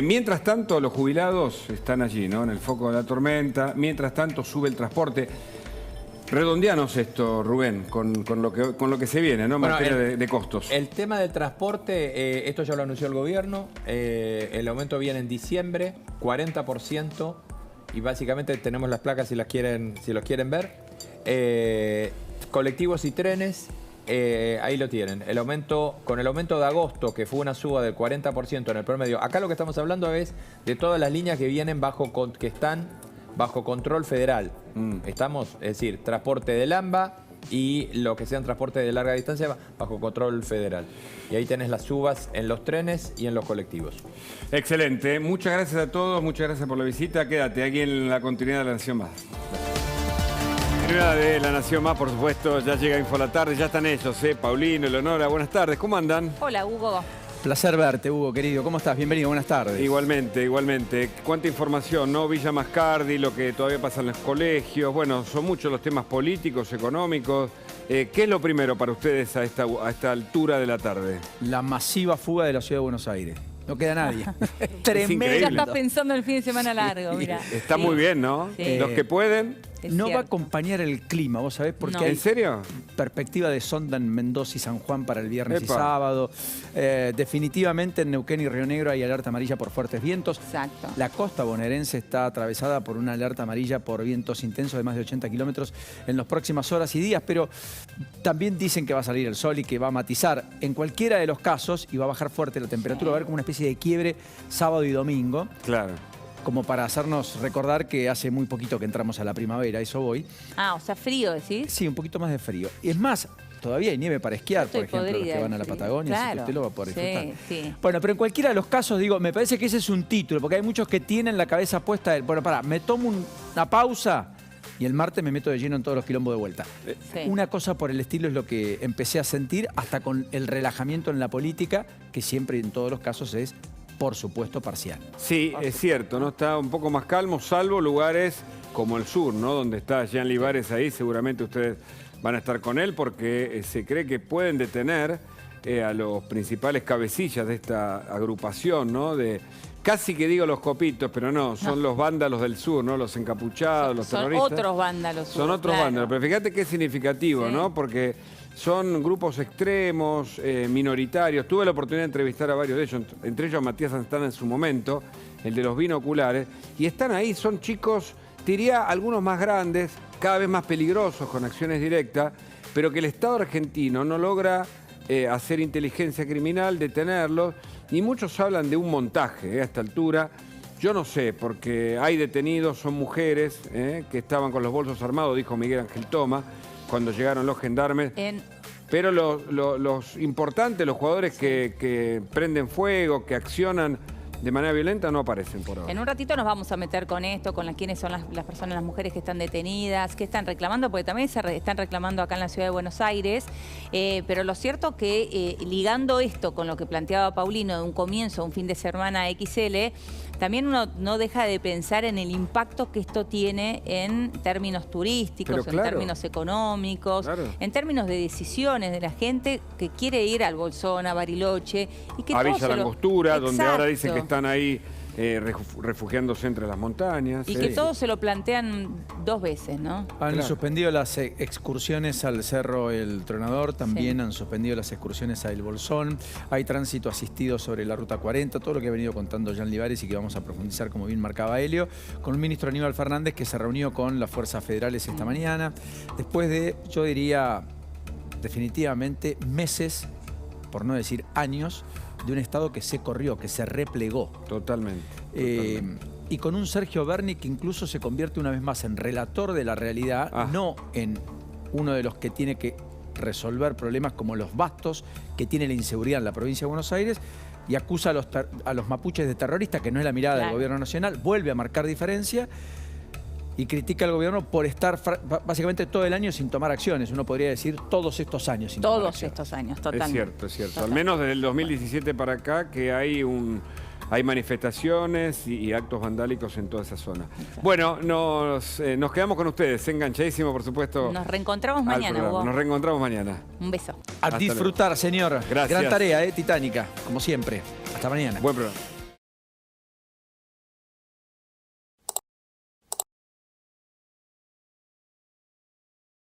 Mientras tanto, los jubilados están allí, ¿no? En el foco de la tormenta. Mientras tanto, sube el transporte. Redondeanos esto, Rubén, con lo que se viene, ¿no? En Bueno, materia de costos. El tema del transporte, esto ya lo anunció el gobierno, el aumento viene en diciembre, 40%, y básicamente tenemos las placas si los quieren ver. Colectivos y trenes, ahí lo tienen. Con el aumento de agosto, que fue una suba del 40% en el promedio, acá lo que estamos hablando es de todas las líneas que vienen que están bajo control federal. Estamos, es decir, transporte del AMBA y lo que sean transporte de larga distancia bajo control federal. Y ahí tenés las subas en los trenes y en los colectivos. Excelente. Muchas gracias a todos, muchas gracias por la visita. Quédate aquí en la continuidad de La Nación Más. Continuidad de La Nación Más, por supuesto, ya llega Info la Tarde, ya están ellos, Paulino, Eleonora, buenas tardes, ¿cómo andan? Hola, Hugo. Placer verte, Hugo, querido. ¿Cómo estás? Bienvenido, buenas tardes. Igualmente, igualmente. Cuánta información, ¿no? Villa Mascardi, lo que todavía pasa en los colegios. Bueno, son muchos los temas políticos, económicos. ¿Qué es lo primero para ustedes a esta altura de la tarde? La masiva fuga de la ciudad de Buenos Aires. No queda nadie. Tremendo. Ya estás pensando en el fin de semana largo, mira. Está muy bien, ¿no? Sí. Los que pueden. No va a acompañar el clima, ¿vos sabés? Porque No. hay ¿En serio? perspectiva de sonda en Mendoza y San Juan para el viernes Epa. y sábado. Definitivamente en Neuquén y Río Negro hay alerta amarilla por fuertes vientos. Exacto. La costa bonaerense está atravesada por una alerta amarilla por vientos intensos de más de 80 kilómetros en las próximas horas y días, pero también dicen que va a salir el sol y que va a matizar en cualquiera de los casos y va a bajar fuerte la temperatura, va a haber como una especie de quiebre sábado y domingo. Claro. Como para hacernos recordar que hace muy poquito que entramos a la primavera, eso voy. Ah, o sea, frío, ¿decís? Sí, un poquito más de frío. Y es más, todavía hay nieve para esquiar, por Estoy ejemplo, los que podrida, van a la sí. Patagonia, así que Claro. usted lo va a poder disfrutar. Sí, sí. Bueno, pero en cualquiera de los casos, digo, me parece que ese es un título, porque hay muchos que tienen la cabeza puesta de, bueno, pará, me tomo una pausa y el martes me meto de lleno en todos los quilombos de vuelta. Sí. Una cosa por el estilo es lo que empecé a sentir hasta con el relajamiento en la política, que siempre en todos los casos es, por supuesto, parcial. Sí, es cierto, ¿no? Está un poco más calmo, salvo lugares como el sur, ¿no? Donde está Jean Libares ahí, seguramente ustedes van a estar con él porque se cree que pueden detener a los principales cabecillas de esta agrupación, ¿no? Casi que digo los copitos, pero no, son los vándalos del sur, ¿no? Los encapuchados, los Son terroristas. otros vándalos. Son Hugo, otros claro. vándalos, pero fíjate qué significativo, Sí. ¿no? Porque son grupos extremos, minoritarios. Tuve la oportunidad de entrevistar a varios de ellos, entre ellos a Matías Santana en su momento, el de los binoculares, y están ahí, son chicos, diría algunos más grandes, cada vez más peligrosos, con acciones directas, pero que el Estado argentino no logra hacer inteligencia criminal, detenerlos, y muchos hablan de un montaje a esta altura. Yo no sé, porque hay detenidos, son mujeres que estaban con los bolsos armados, dijo Miguel Ángel Toma, cuando llegaron los gendarmes. Pero los importantes, los jugadores que prenden fuego, que accionan de manera violenta no aparecen por ahora. En un ratito nos vamos a meter con esto, con quiénes son las personas, las mujeres que están detenidas, que están reclamando, porque también están reclamando acá en la ciudad de Buenos Aires. Pero lo cierto que ligando esto con lo que planteaba Paulino de un comienzo, un fin de semana XL, también uno no deja de pensar en el impacto que esto tiene en términos turísticos, en términos económicos, en términos de decisiones de la gente que quiere ir al Bolsón, a Bariloche. Y que a Villa La Angostura, donde ahora dicen que Exacto. están ahí refugiándose entre las montañas. Y que todos se lo plantean 2 veces, ¿no? Han suspendido las excursiones al Cerro El Tronador, también han suspendido las excursiones a El Bolsón. Hay tránsito asistido sobre la Ruta 40, todo lo que ha venido contando Jan Livares y que vamos a profundizar, como bien marcaba Helio, con el ministro Aníbal Fernández, que se reunió con las fuerzas federales esta mañana, después de, yo diría, definitivamente meses, por no decir años, de un Estado que se corrió, que se replegó. Totalmente. Y con un Sergio Berni que incluso se convierte una vez más en relator de la realidad, no en uno de los que tiene que resolver problemas como los bastos que tiene la inseguridad en la provincia de Buenos Aires, y acusa a los mapuches de terroristas, que no es la mirada del gobierno nacional, vuelve a marcar diferencia y critica al gobierno por estar básicamente todo el año sin tomar acciones. Uno podría decir todos estos años sin tomar acciones. Todos estos años, totalmente. Es cierto, es cierto. Al menos desde el 2017 para acá que hay manifestaciones y actos vandálicos en toda esa zona. Bueno, nos quedamos con ustedes, enganchadísimos, por supuesto. Nos reencontramos mañana, Hugo. Nos reencontramos mañana. Un beso. A disfrutar, señor. Gracias. Gran tarea, titánica, como siempre. Hasta mañana. Buen programa.